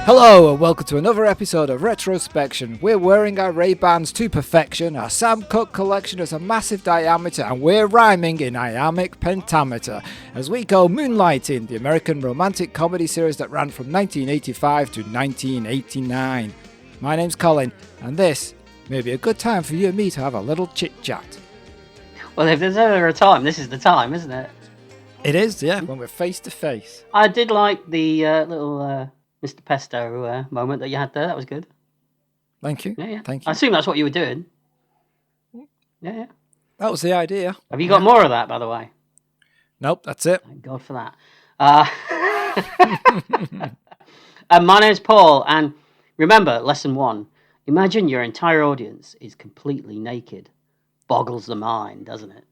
Hello and welcome to another episode of Retrospection. We're wearing our Ray-Bans to perfection, our Sam Cooke collection is a massive diameter, and we're rhyming in iambic pentameter as we go Moonlighting, the American romantic comedy series that ran from 1985 to 1989. My name's Colin, and this may be a good time for you and me to have a little chit-chat. Well, if there's ever a time, this is the time, isn't it? It is, yeah, when we're face to face. I did like the little Mr. Pesto moment that you had there. That was good. Thank you. Yeah. Thank you. I assume that's what you were doing. Yeah. That was the idea. Have you got more of that, by the way? Nope, that's it. Thank God for that. My name's Paul, and remember, lesson 1. Imagine your entire audience is completely naked. Boggles the mind, doesn't it?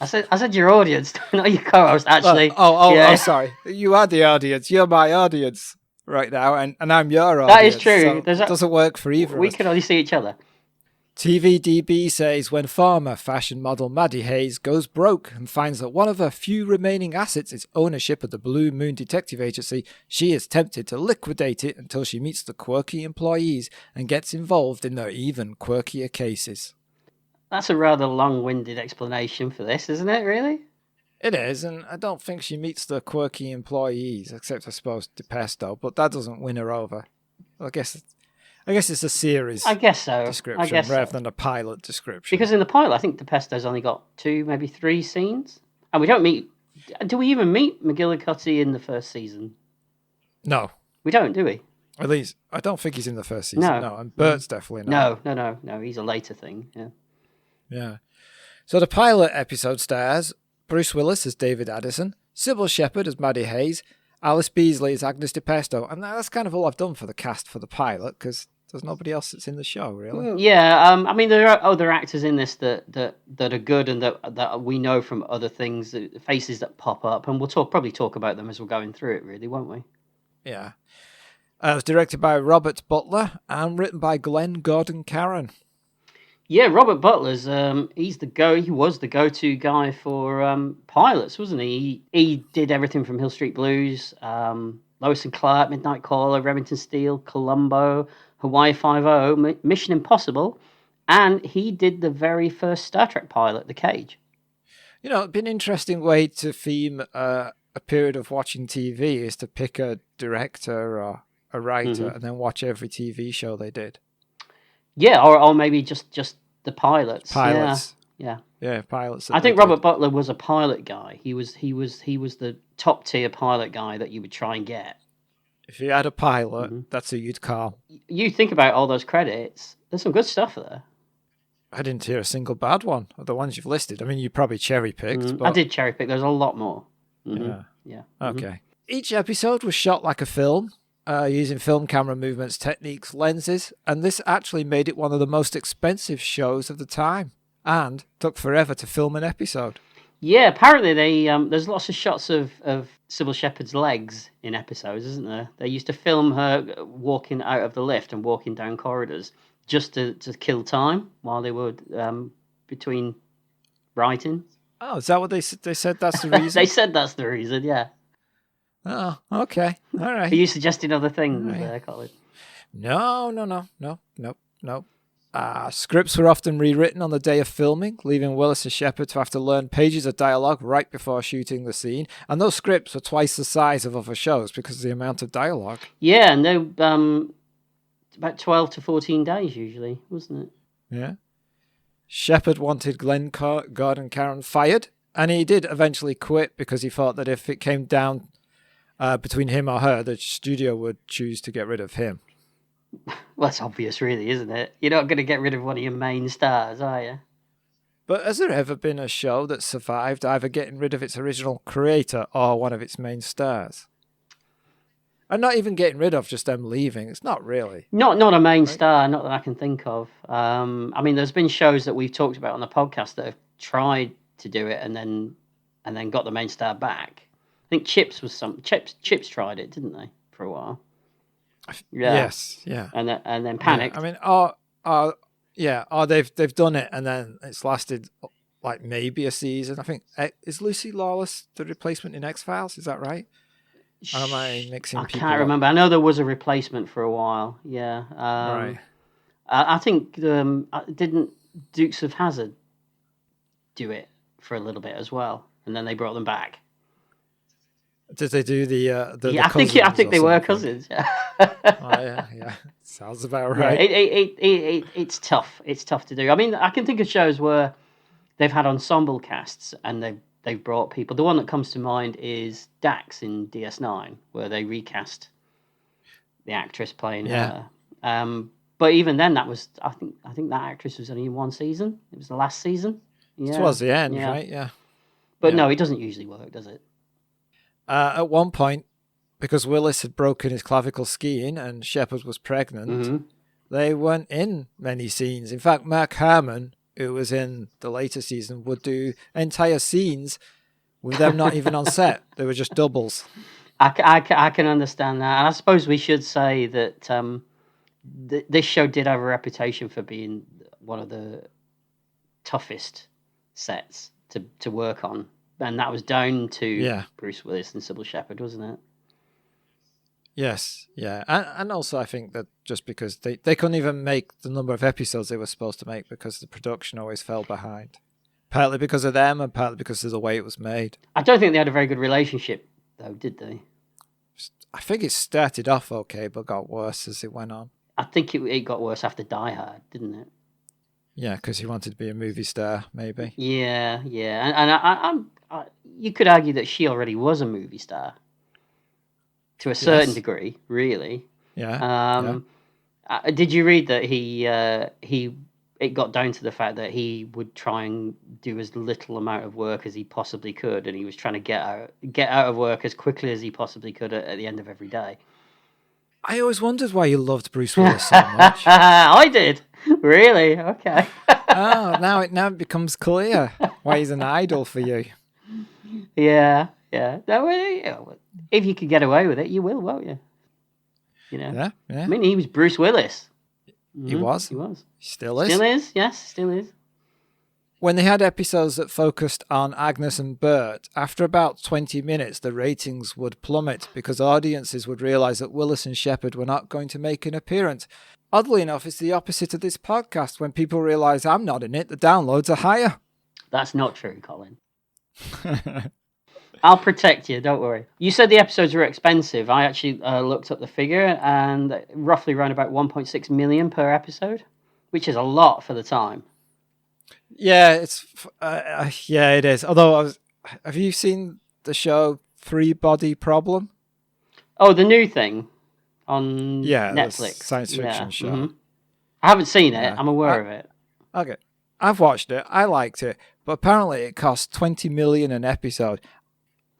I said your audience, not your co-host, actually. Oh, sorry. You are the audience. You're my audience right now, and I'm your audience. That is true. So it doesn't work for either of us. We can only see each other. TVDB says when former fashion model Maddie Hayes goes broke and finds that one of her few remaining assets is ownership of the Blue Moon Detective Agency, she is tempted to liquidate it until she meets the quirky employees and gets involved in their even quirkier cases. That's a rather long-winded explanation for this, isn't it, really? It is, and I don't think she meets the quirky employees, except I suppose DePesto, but that doesn't win her over. I guess it's a series description rather than a pilot description. Because in the pilot, I think DePesto's only got 2, maybe 3 scenes. And we don't meet... Do we even meet McGillicuddy in the first season? No. We don't, do we? At least, I don't think he's in the first season. No, and Bert's definitely not. No, he's a later thing, yeah. Yeah. So the pilot episode stars Bruce Willis as David Addison, Sybil Shepherd as Maddie Hayes, Alice Beasley as Agnes DePesto, and that's kind of all I've done for the cast for the pilot, because there's nobody else that's in the show, really. Yeah, I mean, there are other actors in this that are good and that we know from other things, faces that pop up, and we'll probably talk about them as we're going through it, really, won't we? Yeah. It was directed by Robert Butler and written by Glenn Gordon Caron. Yeah, Robert Butler's he was the go-to guy for pilots, wasn't he? He did everything from Hill Street Blues, Lois and Clark, Midnight Caller, Remington Steele, Columbo, Hawaii Five-0, Mission Impossible, and he did the very first Star Trek pilot, The Cage. You know, it'd be an interesting way to theme a period of watching TV is to pick a director or a writer and then watch every TV show they did. Yeah, or maybe just the pilots. Yeah, pilots. I think Robert Butler was a pilot guy. He was the top tier pilot guy that you would try and get. If you had a pilot, that's who you'd call. You think about all those credits. There's some good stuff there. I didn't hear a single bad one of the ones you've listed. I mean, you probably cherry picked. But... I did cherry pick. There's a lot more. Yeah. Okay. Each episode was shot like a film. Using film camera movements, techniques, lenses, and this actually made it one of the most expensive shows of the time, and took forever to film an episode. Yeah, apparently there's lots of shots of Sybil Shepherd's legs in episodes, isn't there? They used to film her walking out of the lift and walking down corridors just to kill time while they were between writing. Oh, is that what they said? That's the reason? They said that's the reason, yeah. Oh, okay. All right. Are you suggesting other things, Colin? No. Scripts were often rewritten on the day of filming, leaving Willis and Shepherd to have to learn pages of dialogue right before shooting the scene. And those scripts were twice the size of other shows because of the amount of dialogue. Yeah, and they about 12 to 14 days usually, wasn't it? Yeah. Shepherd wanted Glenn Gordon Caron fired, and he did eventually quit because he thought that if it came down between him or her, the studio would choose to get rid of him. Well, that's obvious, really, isn't it? You're not going to get rid of one of your main stars, are you? But has there ever been a show that survived either getting rid of its original creator or one of its main stars? And not even getting rid of, just them leaving. It's not really. Not a main star, not that I can think of. I mean, there's been shows that we've talked about on the podcast that have tried to do it and then got the main star back. I think Chips Chips tried it, didn't they, for a while? Yeah. Yes, yeah. And then panicked. Yeah. I mean, they've done it and then it's lasted like maybe a season. I think is Lucy Lawless the replacement in X-Files? Is that right? Or am I mixing I people can't up? remember. I know there was a replacement for a while. Yeah. Right. I think didn't Dukes of Hazzard do it for a little bit as well, and then they brought them back. Did they do the Yeah, I think cousins or they were something? cousins. Yeah. Oh yeah. Sounds about Yeah, right. it's tough. It's tough to do. I mean, I can think of shows where they've had ensemble casts and they've brought people. The one that comes to mind is Dax in DS9, where they recast the actress playing Yeah. her. But even then, that was I think that actress was only in one season. It was the last season. Yeah, Towards the end, yeah. right? Yeah. But Yeah. no, it doesn't usually work, does it? At one point, because Willis had broken his clavicle skiing and Shepard was pregnant, they weren't in many scenes. In fact, Mark Harmon, who was in the later season, would do entire scenes with them not even on set. They were just doubles. I can understand that. And I suppose we should say that this show did have a reputation for being one of the toughest sets to work on. And that was down to Bruce Willis and Sybil Shepherd, wasn't it? Yes, yeah. And also I think that just because they couldn't even make the number of episodes they were supposed to make because the production always fell behind. Partly because of them and partly because of the way it was made. I don't think they had a very good relationship, though, did they? I think it started off okay, but got worse as it went on. I think it got worse after Die Hard, didn't it? Yeah, because he wanted to be a movie star, maybe. Yeah. And you could argue that she already was a movie star to a certain degree, really. Yeah. Did you read that it got down to the fact that he would try and do as little amount of work as he possibly could, and he was trying to get out of work as quickly as he possibly could at the end of every day? I always wondered why you loved Bruce Willis so much. I did. Really? Okay. Now it becomes clear why he's an idol for you. Yeah. No, if you could get away with it, you will, won't you? You know. Yeah. I mean, he was Bruce Willis. He was. He was. Still is. Still is. Yes, still is. When they had episodes that focused on Agnes and Bert, after about 20 minutes, the ratings would plummet because audiences would realise that Willis and Shepard were not going to make an appearance. Oddly enough, it's the opposite of this podcast. When people realise I'm not in it, the downloads are higher. That's not true, Colin. I'll protect you, don't worry. You said the episodes were expensive. I actually looked up the figure, and roughly around about 1.6 million per episode, which is a lot for the time. Yeah, it is. Although, have you seen the show Three Body Problem? Oh, the new thing on Netflix. The science fiction show. Mm-hmm. I haven't seen it. I'm aware of it. Okay, I've watched it. I liked it, but apparently it costs 20 million an episode.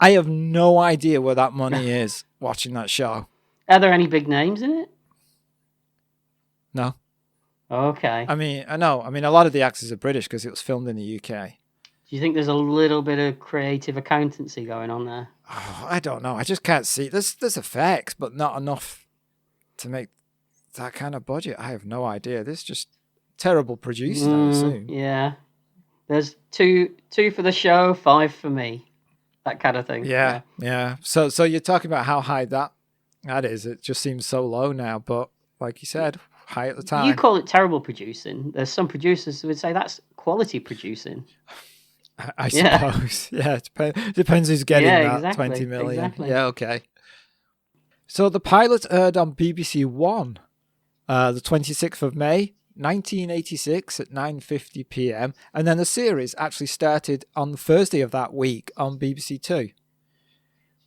I have no idea where that money is watching that show. Are there any big names in it? No. Okay. I mean, I know. I mean, a lot of the actors are British because it was filmed in the UK. Do you think there's a little bit of creative accountancy going on there? Oh, I don't know. I just can't see. There's effects, but not enough to make that kind of budget. I have no idea. This is just terrible producing, I assume. Yeah. There's two for the show, 5 for me. That kind of thing. Yeah. So you're talking about how high that is. It just seems so low now, but like you said, high at the time. You call it terrible producing. There's some producers who would say that's quality producing. I suppose. Yeah, it depends who's getting that exactly, 20 million. Exactly. Yeah, okay. So the pilot aired on BBC One the 26th of May, 1986 at 9:50 p.m. And then the series actually started on the Thursday of that week on BBC Two,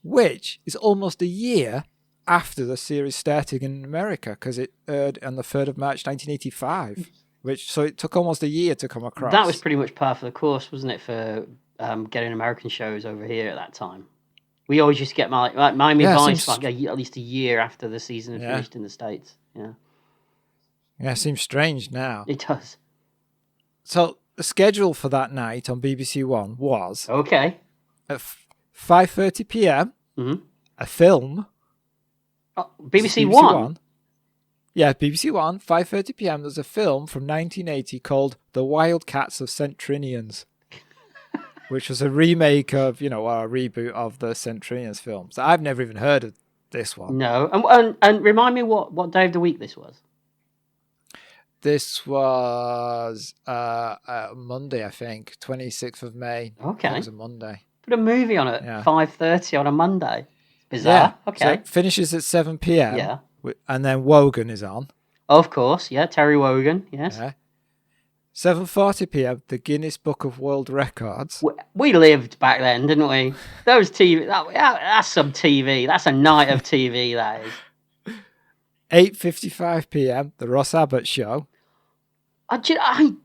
which is almost a year after the series started in America because it aired on the 3rd of March 1985. So it took almost a year to come across. That was pretty much par for the course, wasn't it, for getting American shows over here at that time? We always used to get Miami Vice at least a year after the season had finished in the States. Yeah. Yeah, it seems strange now. It does. So the schedule for that night on BBC One was at 5:30 p.m. A film. BBC One. Yeah, BBC One, 5:30 p.m. There's a film from 1980 called The Wildcats of Centrinians. which was a remake of, or a reboot of the Centurions films. I've never even heard of this one. No. And remind me what day of the week this was. This was Monday, I think, 26th of May. Okay. It was a Monday. Put a movie on at 5:30 on a Monday. Bizarre. Yeah. Okay. So it finishes at 7 p.m. Yeah. And then Wogan is on. Of course, yeah. Terry Wogan, yes. Yeah. 7:40 p.m. The Guinness Book of World Records. We lived back then, didn't we? Those TV, that's some TV. That's a night of TV, that is. 8:55 p.m. The Ross Abbott Show. I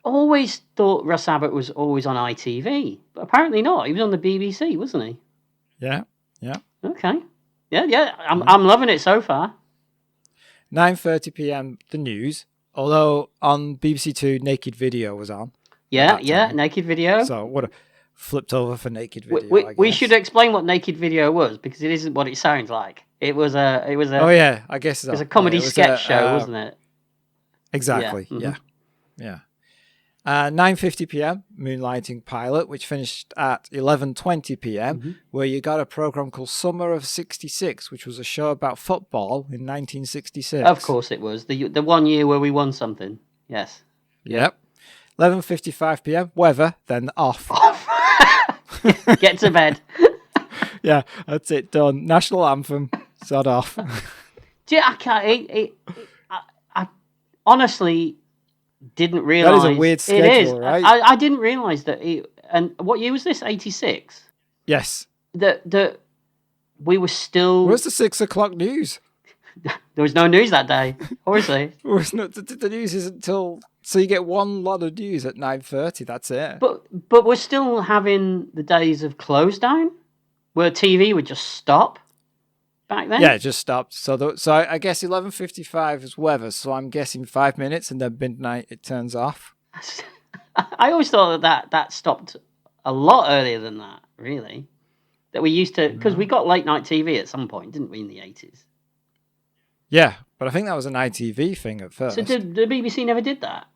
always thought Russ Abbott was always on ITV, but apparently not. He was on the BBC, wasn't he? Yeah. Okay. Yeah. I'm loving it so far. 9:30 p.m. The News. Although on BBC Two, Naked Video was on. Yeah, Naked Video. So would have flipped over for Naked Video. We should explain what Naked Video was, because it isn't what it sounds like. It was a. Oh yeah, I guess so. It was a comedy sketch show, wasn't it? Exactly. Yeah. 9:50 p.m. Moonlighting pilot, which finished at 11:20 p.m. Where you got a program called Summer of '66, which was a show about football in 1966. Of course, it was the 1 year where we won something. Yes. Yep. 11:55 p.m. Weather, then off. Get to bed. Yeah, that's it. Done. National anthem. Sod off. I honestly didn't realise. That is a weird schedule, it is. right? I didn't realise that. And what year was this? 86. Yes. That we were still. Where's the 6 o'clock news? There was no news that day, obviously. The news isn't until. So you get one lot of news at 9:30. That's it. But we're still having the days of close down, where TV would just stop. Back then? Yeah, it just stopped. So I guess 11:55 is weather. So I'm guessing 5 minutes, and then midnight it turns off. I always thought that stopped a lot earlier than that. Really, that we used to, because we got late night TV at some point, didn't we, in the 80s? Yeah, but I think that was an ITV thing at first. So the BBC never did that.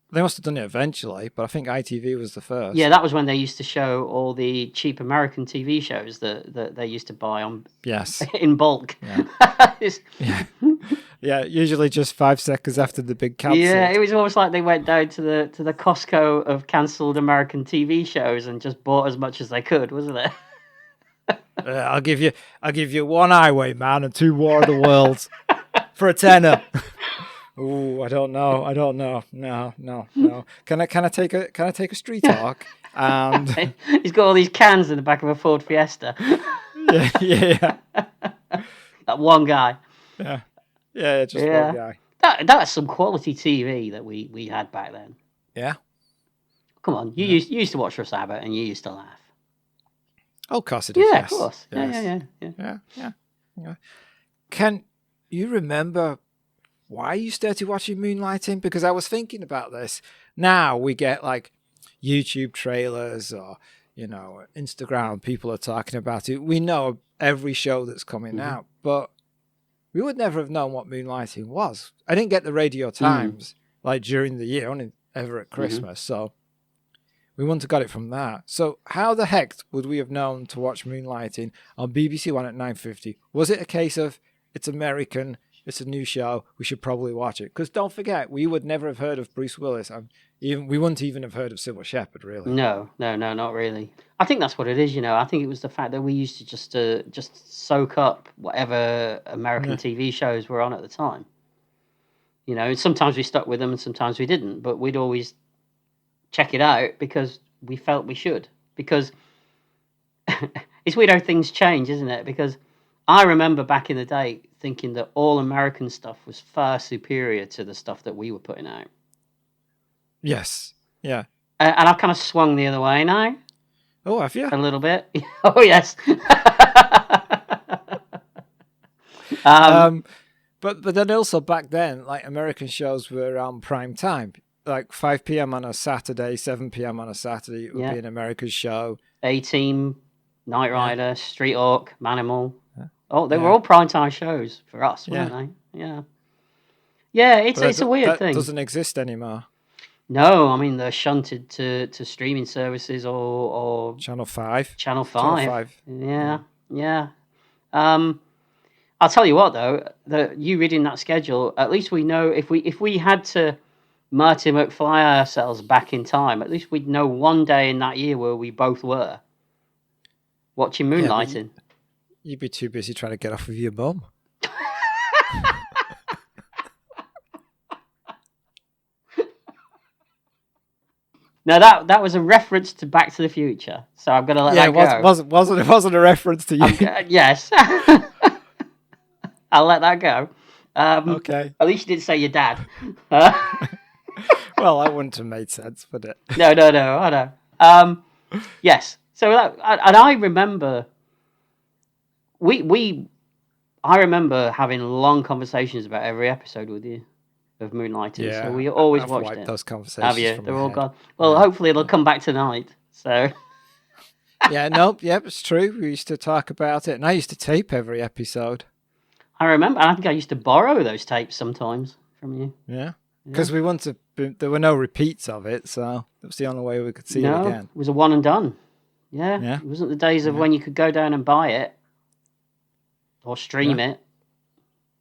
They must have done it eventually, but I think ITV was the first. Yeah, that was when they used to show all the cheap American TV shows that they used to buy on. Yes. In bulk. Yeah. Yeah, usually just 5 seconds after the big cancel. Yeah, it was almost like they went down to the Costco of cancelled American TV shows and just bought as much as they could, wasn't it? I'll give you 1 Highway Man and 2 War of the Worlds for a tenner. Ooh, I don't know. No. Can I take a street talk? And he's got all these cans in the back of a Ford Fiesta. Yeah. That one guy. Yeah, just one guy. That's some quality TV that we had back then. Yeah. Come on, you used to watch Russ Abbott and you used to laugh. Oh, of course it is. Yeah, yes. of course. Yes. Yeah. Can you remember why you started watching Moonlighting? Because I was thinking about this. Now we get like YouTube trailers or, Instagram, people are talking about it. We know every show that's coming out, but we would never have known what Moonlighting was. I didn't get the Radio Times like during the year, only ever at Christmas. So we wouldn't have got it from that. So how the heck would we have known to watch Moonlighting on BBC One at 9:50? Was it a case of it's American, it's a new show, we should probably watch it? Because don't forget, we would never have heard of Bruce Willis. We wouldn't even have heard of Sybil Shepherd, really. No, not really. I think that's what it is, I think it was the fact that we used to just soak up whatever American TV shows were on at the time. Sometimes we stuck with them and sometimes we didn't, but we'd always check it out because we felt we should. Because it's weird how things change, isn't it? Because I remember back in the day thinking that all American stuff was far superior to the stuff that we were putting out. Yes. Yeah. And I've kind of swung the other way now. Oh, have you? A little bit. Oh, yes. But then also back then, like American shows were on prime time. Like 5 p.m. on a Saturday, 7 p.m. on a Saturday, it would be an American show. A-Team, Knight Rider, Street Hawk, Manimal. Oh, they were all primetime shows for us, weren't they? Yeah. Yeah, it's a weird thing. That doesn't exist anymore. No, I mean they're shunted to streaming services or Channel 5. Channel Channel 5. 5. Yeah, yeah. Um, I'll tell you what though, you reading that schedule, at least we know if we had to Marty McFly ourselves back in time, at least we'd know one day in that year where we both were watching Yeah, but Moonlighting. you'd be too busy trying to get off with your mum. Now that was a reference to Back to the Future, so I'm gonna let that go. It wasn't a reference to you. Yes, I'll let that go. Okay. At least you didn't say your dad. Well, that wouldn't have made sense, would it? No, I know. Yes. So and I remember I remember having long conversations about every episode with you of Moonlighting. Yeah, so we always I've watched wiped it. those conversations. Have you? From They're my all head. gone. Well, Yeah. hopefully it'll come back tonight. So. Yeah, nope, yep, it's true. We used to talk about it, and I used to tape every episode. I remember. I think I used to borrow those tapes sometimes from you. Yeah, because we wanted to. There were no repeats of it, so that was the only way we could see it again. It was a one and done. Yeah. Yeah. It wasn't the days of when you could go down and buy it or stream it.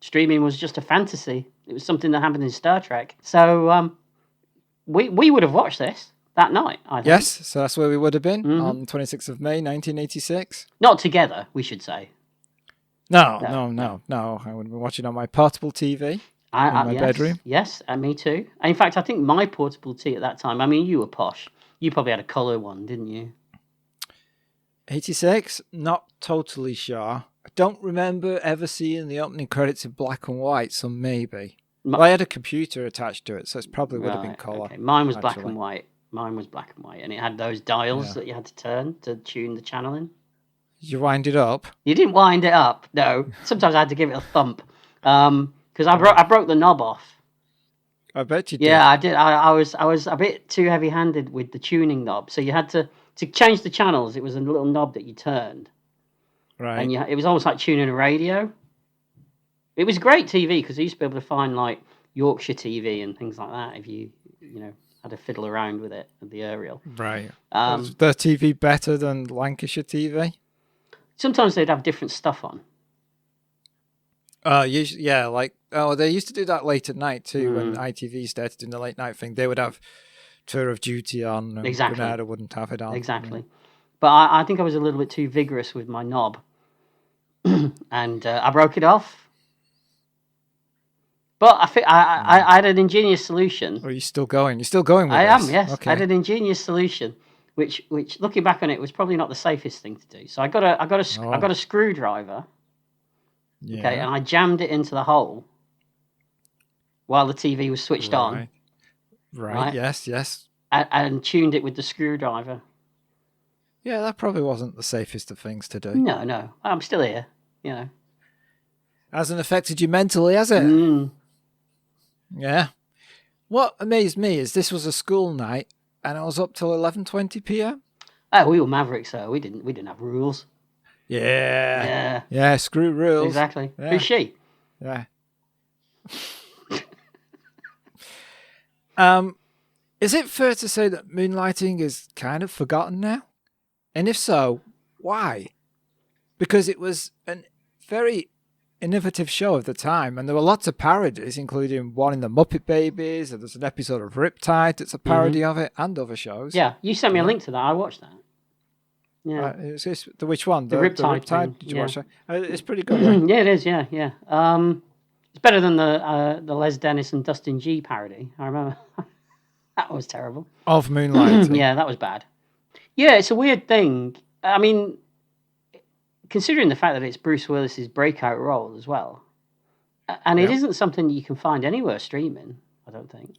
Streaming was just a fantasy. It was something that happened in Star Trek. So we would have watched this that night, I think. Yes, so that's where we would have been on 26th of May, 1986. Not together, we should say. No. I would have been watching on my portable TV in my bedroom. Yes, and me too. And in fact, I think my portable TV at that time, I mean, you were posh. You probably had a colour one, didn't you? 86? Not totally sure. I don't remember ever seeing the opening credits in black and white, so maybe. Well, I had a computer attached to it, so it probably would have been colour. Okay. Mine was black and white. And it had those dials that you had to turn to tune the channel in. Did you wind it up? You didn't wind it up, no. Sometimes I had to give it a thump because I broke the knob off. I bet you did. Yeah, I did. I was a bit too heavy-handed with the tuning knob, so you had to change the channels. It was a little knob that you turned, right? And it was almost like tuning a radio. It was great TV because I used to be able to find like Yorkshire TV and things like that if you had to fiddle around with it at the aerial. Right. Was the TV better than Lancashire TV? Sometimes they'd have different stuff on. They used to do that late at night too. When ITV started doing the late night thing, they would have Tour of Duty on. And exactly. Granada wouldn't have it on. Exactly. But I think I was a little bit too vigorous with my knob, and I broke it off. But I had an ingenious solution. Are you still going? You're still going with this? I am, yes. Okay. I had an ingenious solution, which looking back on it was probably not the safest thing to do. So I got a screwdriver. Yeah. Okay, and I jammed it into the hole while the TV was switched on. Right. Yes. And tuned it with the screwdriver. Yeah, that probably wasn't the safest of things to do. No. I'm still here, Hasn't affected you mentally, has it? Yeah. What amazed me is this was a school night and I was up till 11:20 p.m. Oh, we were mavericks, so we didn't have rules. Yeah, screw rules. Exactly. Yeah. Who's she? Yeah. Is it fair to say that Moonlighting is kind of forgotten now? And if so, why? Because it was a very innovative show of the time, and there were lots of parodies, including one in the Muppet Babies, and there's an episode of Riptide that's a parody of it, and other shows. Yeah, you sent me a link to that. I watched that. Yeah. Which one? The Riptide. Did you watch that? It's pretty good. Right? Yeah, it is. Yeah. It's better than the Les Dennis and Dustin G parody. I remember that was terrible. Of Moonlighting. Yeah, that was bad. Yeah, it's a weird thing. I mean, considering the fact that it's Bruce Willis's breakout role as well, and it isn't something you can find anywhere streaming. I don't think.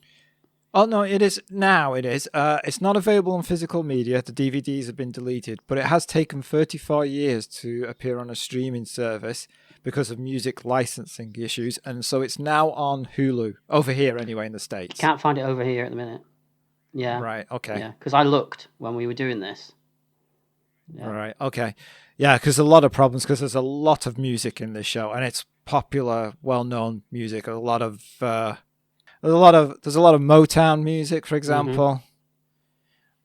Oh, no, it is. Now it is. It's not available on physical media. The DVDs have been deleted, but it has taken 34 years to appear on a streaming service because of music licensing issues. And so it's now on Hulu, over here anyway, in the States. Can't find it over here at the minute. Yeah. Right, okay. Yeah, because I looked when we were doing this. Yeah. Right, okay. Yeah, because a lot of problems, because there's a lot of music in this show, and it's popular, well-known music, a lot of There's a lot of Motown music, for Mm-hmm. example.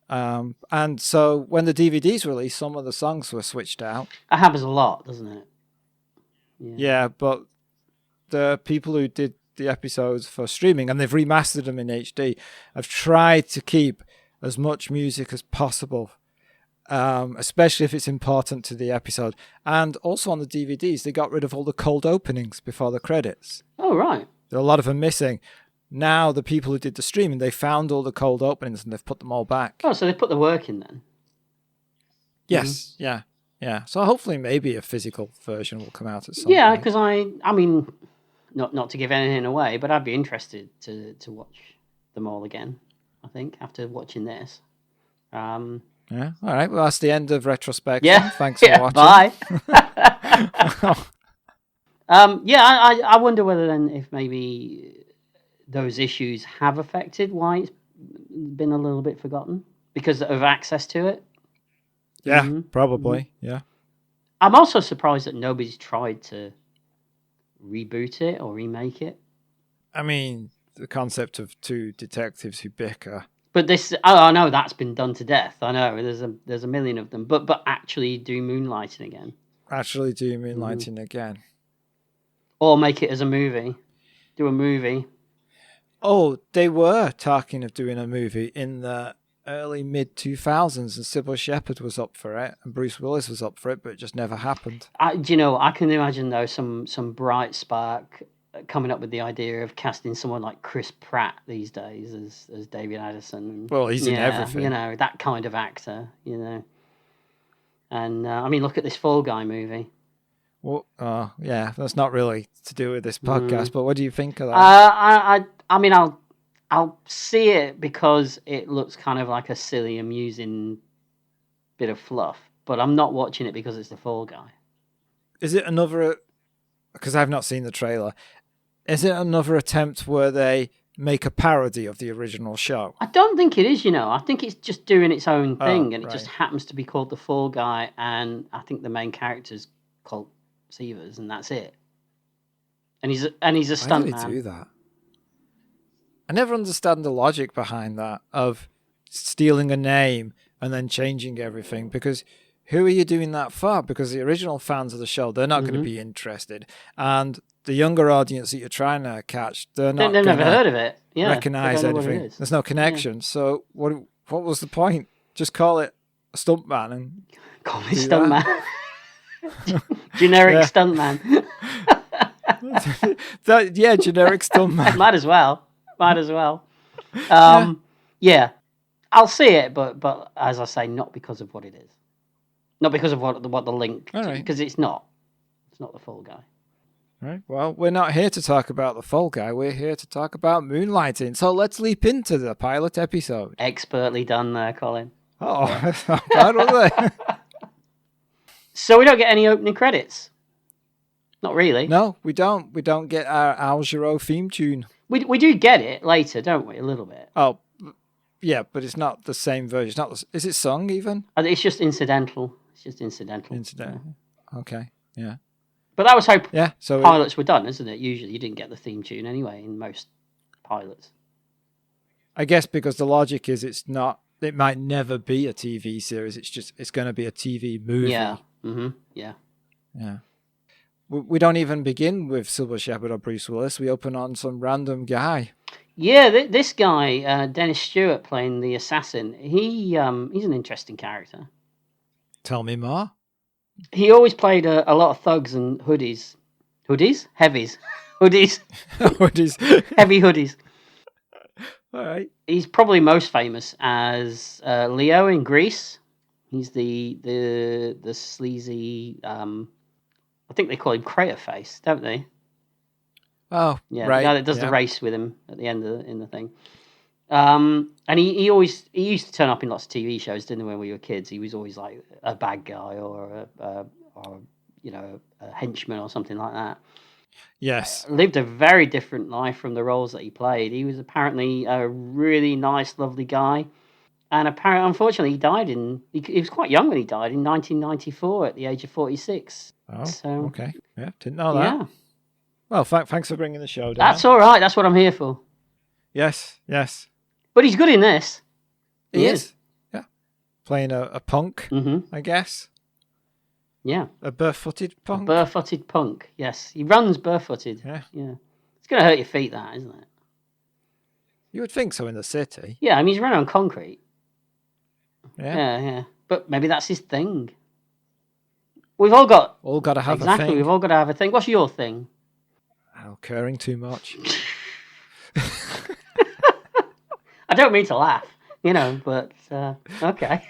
And so when the DVDs released, some of the songs were switched out. That happens a lot, doesn't it? Yeah, but the people who did the episodes for streaming, and they've remastered them in HD, have tried to keep as much music as possible, especially if it's important to the episode. And also on the DVDs, they got rid of all the cold openings before the credits. Oh, right. There are a lot of them missing. Now the people who did the streaming, they found all the cold openings and they've put them all back. Oh, so they put the work in then? Yes, yeah. So hopefully maybe a physical version will come out at some Yeah, point. because I mean, not to give anything away, but I'd be interested to watch them all again, I think, after watching this. Yeah, all right. Well, that's the end of retrospect. Yeah. Thanks for watching. Bye. I wonder whether then if maybe those issues have affected why it's been a little bit forgotten because of access to it. Yeah, probably. Yeah. I'm also surprised that nobody's tried to reboot it or remake it. I mean, the concept of two detectives who bicker. But this, I know that's been done to death. I know there's a million of them. But actually do Moonlighting again. Actually do Moonlighting again. Or make it as a movie. Do a movie. Oh, they were talking of doing a movie in the early mid-2000s, and Sybil Shepherd was up for it, and Bruce Willis was up for it, but it just never happened. I can imagine though some bright spark coming up with the idea of casting someone like Chris Pratt these days as David Addison. Well, he's in everything. You know, that kind of actor, you know. And I mean, look at this Fall Guy movie. Well, yeah, that's not really to do with this podcast, but what do you think of that? I mean, I'll see it because it looks kind of like a silly, amusing bit of fluff, but I'm not watching it because it's the Fall Guy. Is it another, because I've not seen the trailer, is it another attempt where they make a parody of the original show? I don't think it is, I think it's just doing its own thing, and it right. just happens to be called the Fall Guy, and I think the main character's called Severs, and that's it. And he's a stuntman. Why do they do that? I never understand the logic behind that, of stealing a name and then changing everything, because who are you doing that for? Because the original fans of the show, they're not going to be interested. And the younger audience that you're trying to catch, they've never heard of it. Yeah, recognize anything. There's no connection. Yeah. So what was the point? Just call it a stuntman and call me stuntman. Generic stuntman. Generic stuntman. Might as well. Yeah, I'll see it, but as I say, not because of what it is, not because of what the link, because it's not the Fall Guy. Right. Well, we're not here to talk about the Fall Guy. We're here to talk about Moonlighting. So let's leap into the pilot episode. Expertly done there, Colin. Oh, bad, was it? So we don't get any opening credits. Not really. No, we don't. We don't get our Al Jarreau theme tune. We do get it later, don't we? A little bit. Oh, yeah, but it's not the same version. It's not. Is it sung even? It's just incidental. Incidental. Yeah. Okay. Yeah. But that was how so pilots were done, isn't it? Usually, you didn't get the theme tune anyway in most pilots. I guess because the logic is it's not. It might never be a TV series. It's going to be a TV movie. Yeah. Mm-hmm. Yeah. Yeah. We don't even begin with Sybil Shepherd or Bruce Willis. We open on some random guy. Yeah, this guy, Dennis Stewart, playing the assassin. He's an interesting character. Tell me more. He always played a lot of thugs and hoodies. Heavies. Hoodies. Hoodies. Heavy hoodies. All right. He's probably most famous as Leo in Grease. He's the sleazy. I think they call him Crater Face, don't they? Oh, yeah, right. The guy that does the race with him at the end in the thing. And he used to turn up in lots of TV shows, didn't he? When we were kids, he was always like a bad guy or a henchman or something like that. Yes. Lived a very different life from the roles that he played. He was apparently a really nice, lovely guy. And apparently, unfortunately, he died he was quite young when he died in 1994 at the age of 46. Oh, so, okay. Yeah, didn't know that. Yeah. Well, thanks for bringing the show down. That's all right. That's what I'm here for. Yes. But he's good in this. He is. Yeah. Playing a punk, Mm-hmm. I guess. Yeah. A barefooted punk. Barefooted punk, yes. He runs barefooted. Yeah. It's going to hurt your feet, that, isn't it? You would think so in the city. Yeah, I mean, he's running on concrete. Yeah. Yeah. But maybe that's his thing. We've all got... All got to have a Exactly, thing. we've all got to have a thing. What's your thing? Caring too much. I don't mean to laugh, but okay.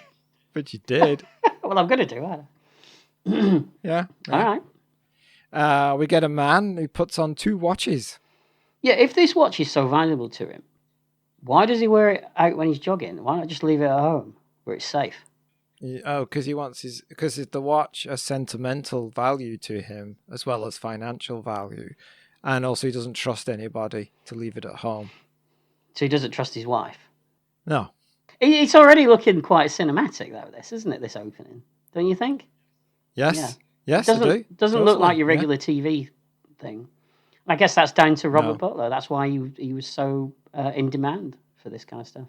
But you did. Well, I'm going to do it. Yeah. All right. We get a man who puts on 2 watches. Yeah, if this watch is so valuable to him, why does he wear it out when he's jogging? Why not just leave it at home where it's safe? Because he wants because the watch has sentimental value to him as well as financial value, and also he doesn't trust anybody to leave it at home. So he doesn't trust his wife. No, it's already looking quite cinematic though. This isn't it? This opening, don't you think? Yes, it doesn't look like your regular TV thing. I guess that's down to Robert Butler. That's why he was so in demand for this kind of stuff.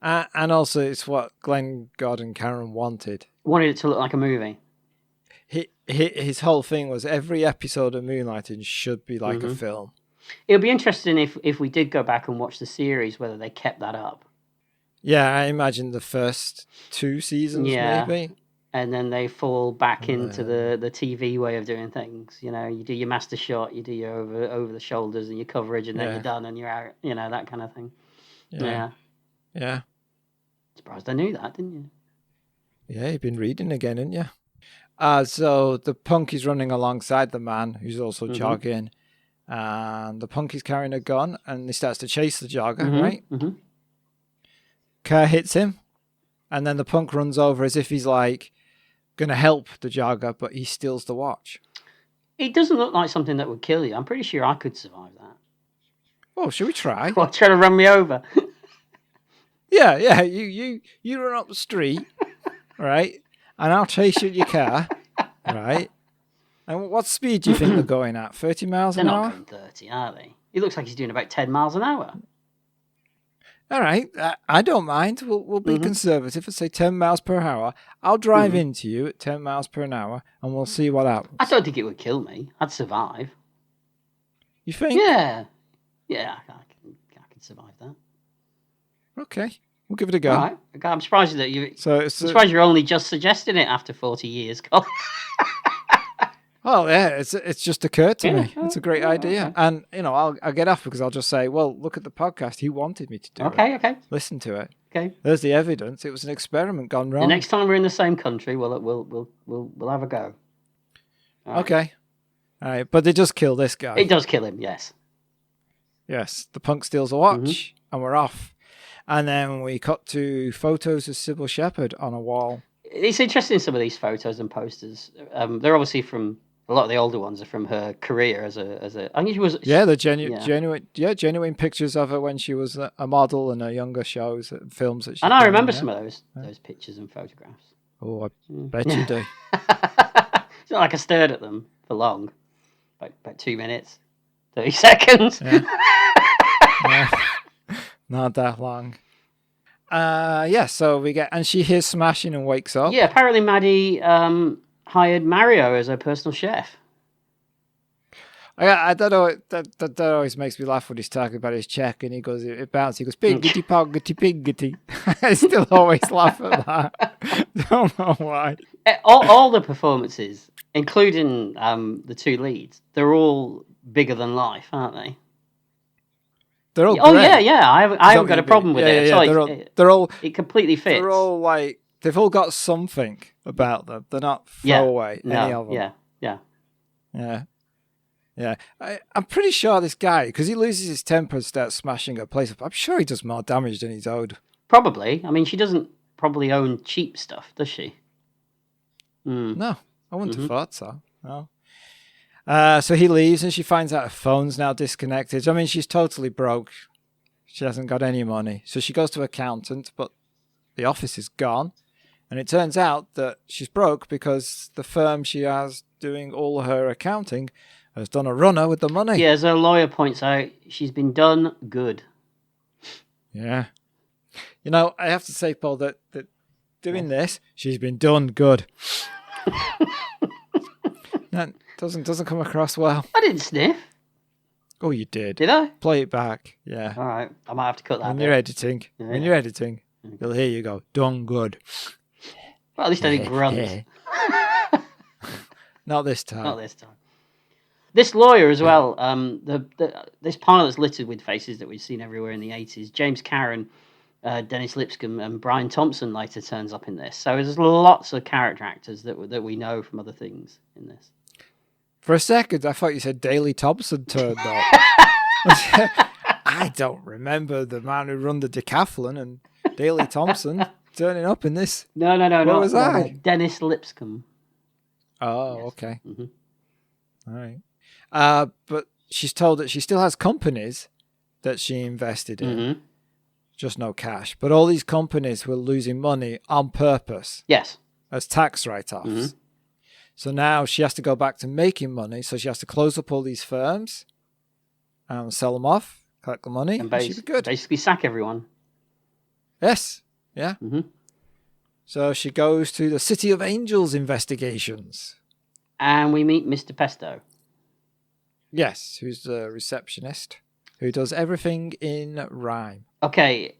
And also, it's what Glenn, God, and Karen wanted. Wanted it to look like a movie. His whole thing was every episode of Moonlighting should be like a film. It'll be interesting if we did go back and watch the series, whether they kept that up. Yeah, I imagine the first 2 seasons, maybe. And then they fall back into the TV way of doing things. You do your master shot, you do your over the shoulders and your coverage, and then you're done and you're out. That kind of thing. Yeah. Surprised I knew that, didn't you? Yeah, you've been reading again, haven't you? So the punk is running alongside the man who's also jogging, and the punk is carrying a gun, and he starts to chase the jogger, right? Mm-hmm. Car hits him, and then the punk runs over as if he's like going to help the jogger, but he steals the watch. It doesn't look like something that would kill you. I'm pretty sure I could survive that. Oh, should we try? What, try to run me over? Yeah. You run up the street, right? And I'll chase you in your car, right? And what speed do you think they're going at? 30 miles an hour? They're not going 30, are they? He looks like he's doing about 10 miles an hour. All right, I don't mind. We'll be conservative and say 10 miles per hour. I'll drive into you at 10 miles per hour, and we'll see what happens. I don't think it would kill me. I'd survive. You think? Yeah, I can survive that. Okay, we'll give it a go. All right. I'm surprised that you. I'm surprised you're only just suggesting it after 40 years, Colin. Oh yeah, it's just occurred to me. It's a great idea, okay. And I'll get off because I'll just say, well, look at the podcast. He wanted me to do it. Okay. Listen to it. Okay. There's the evidence. It was an experiment gone wrong. The next time we're in the same country, we'll have a go. Okay. All right, but they just kill this guy. It does kill him, yes. Yes, the punk steals a watch, and we're off. And then we cut to photos of Sybil Shepherd on a wall. It's interesting, some of these photos and posters. They're obviously from. A lot of the older ones are from her career as a. I think she was. Yeah, the genuine pictures of her when she was a model in her younger shows, films that she. And I remember some of those pictures and photographs. Oh, I bet you do. It's not like I stared at them for long, about 2 minutes, 30 seconds. Yeah. Not that long. So we get, and she hears smashing and wakes up. Yeah, apparently Maddie hired Mario as her personal chef. I don't know. That always makes me laugh when he's talking about his check and he goes, it bounces. He goes, piggity poggity piggity. I still always laugh at that. Don't know why. All the performances, including the 2 leads, they're all bigger than life, aren't they? They're all great. Yeah. I haven't got a problem with it. Yeah, they're all. It completely fits. They're all like, they've all got something about them. They're not throwaway, any of them. Yeah. I'm pretty sure this guy, because he loses his temper and starts smashing her place up, I'm sure he does more damage than he's owed. Probably. I mean, she doesn't probably own cheap stuff, does she? No, I wouldn't have thought so. No. So he leaves and she finds out her phone's now disconnected. I mean, she's totally broke. She hasn't got any money. So she goes to an accountant, but the office is gone. And it turns out that she's broke because the firm she has doing all her accounting has done a runner with the money. Yeah, as her lawyer points out, she's been done good. Yeah. You know, I have to say, Paul, that doing this, she's been done good. That doesn't come across well. I didn't sniff. Oh, you did. Did I? Play it back. Yeah. All right. I might have to cut that. When bit. you're editing, Okay. you'll hear you go, done good. Well, at least I didn't grunt. Not this time. Not this time. This lawyer as well. This pilot's littered with faces that we've seen everywhere in the 80s. James Karen, Dennis Lipscomb, and Brian Thompson later turns up in this. So there's lots of character actors that we know from other things in this. For a second, I thought you said Daley Thompson turned up. I don't remember the man who run the decathlon and Daley Thompson turning up in this. No. What was I? Dennis Lipscomb. Oh, Yes. okay. Mm-hmm. All right. But she's told that she still has companies that she invested in, Mm-hmm. just no cash. But all these companies were losing money on purpose Yes. as tax write-offs. Mm-hmm. So now she has to go back to making money. So she has to close up all these firms and sell them off, collect the money, And and she'd be good. basically sack everyone. Yes. Yeah. Mm-hmm. So she goes to the City of Angels investigations. And we meet Mr. Pesto. Yes, who's the receptionist who does everything in rhyme. Okay,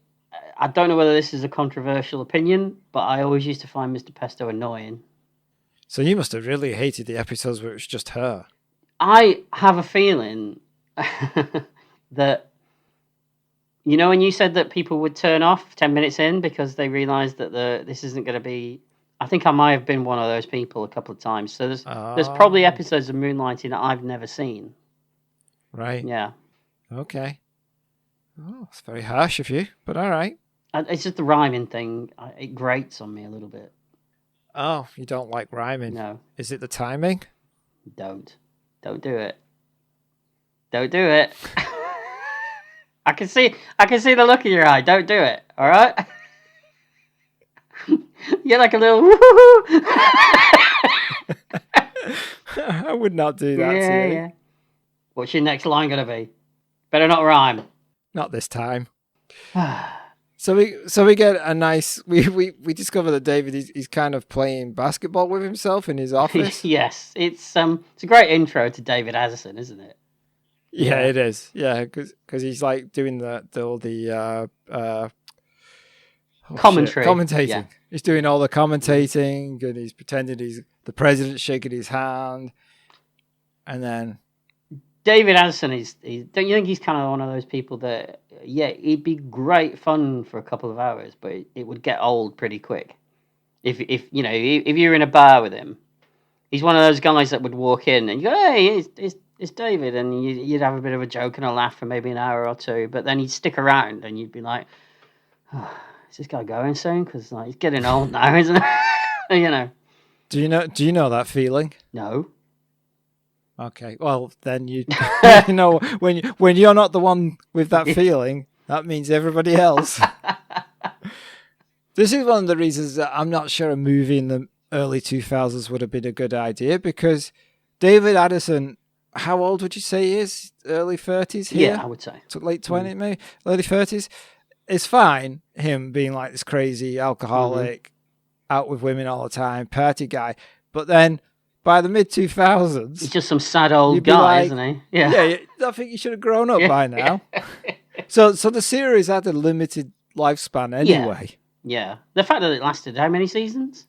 I don't know whether this is a controversial opinion, but I always used to find Mr. Pesto annoying. So you must have really hated the episodes where it was just her. I have a feeling that, you know, when you said that people would turn off 10 minutes in because they realised that this isn't going to be... I think I might have been one of those people a couple of times. So there's probably episodes of Moonlighting that I've never seen. Right. Yeah. Okay. Oh, it's very harsh of you, but all right. It's just the rhyming thing. It grates on me a little bit. Oh, you don't like rhyming? No. Is it the timing? Don't do it. Don't do it. I can see the look in your eye. Don't do it. All right. You're like a little woo-hoo-hoo. I would not do that to you. Yeah. What's your next line gonna be? Better not rhyme. Not this time. So we get a nice. We discover that David he's kind of playing basketball with himself in his office. Yes, it's a great intro to David Addison, isn't it? Yeah, it is. Yeah, because he's like doing all the commentary, commentating. Yeah. He's doing all the commentating, and he's pretending he's the president shaking his hand, and then David Addison don't you think he's kind of one of those people that he'd be great fun for a couple of hours, but it would get old pretty quick. If you're in a bar with him, he's one of those guys that would walk in and you go, hey, it's David, and you'd have a bit of a joke and a laugh for maybe an hour or two, but then he'd stick around and you'd be like, oh, is this guy going soon? Because he's getting old now, isn't he? You know. Do you know that feeling? No. Okay, well then you know when you're not the one with that feeling, that means everybody else. This is one of the reasons that I'm not sure a movie in the early 2000s would have been a good idea, because David Addison, how old would you say he is? Early 30s here? Yeah, I would say. Late 20s, maybe? Early 30s? It's fine, him being like this crazy alcoholic, out with women all the time, party guy. But then by the mid-2000s... He's just some sad old guy, isn't he? Yeah, I think he should have grown up by now. So the series had a limited lifespan anyway. Yeah. The fact that it lasted how many seasons?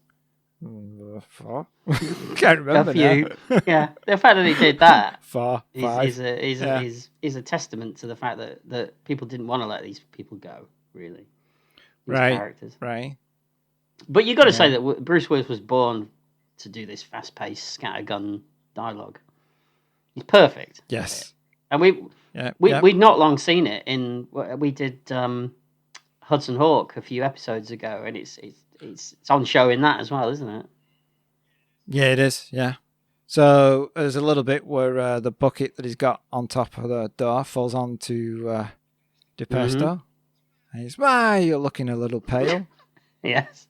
4. Can't remember a few. now. Yeah. The fact that he did that 5 is a testament to the fact that people didn't want to let these people go, really. These characters. Right. But you got to say that Bruce Willis was born to do this fast-paced scattergun dialogue. He's perfect. Yes. And we'd not long seen it we did Hudson Hawk a few episodes ago, and it's on show in that as well, isn't it? Yeah, it is. Yeah. So there's a little bit where the bucket that he's got on top of the door falls onto DePesto. And he's, "Why, you're looking a little pale." Yes.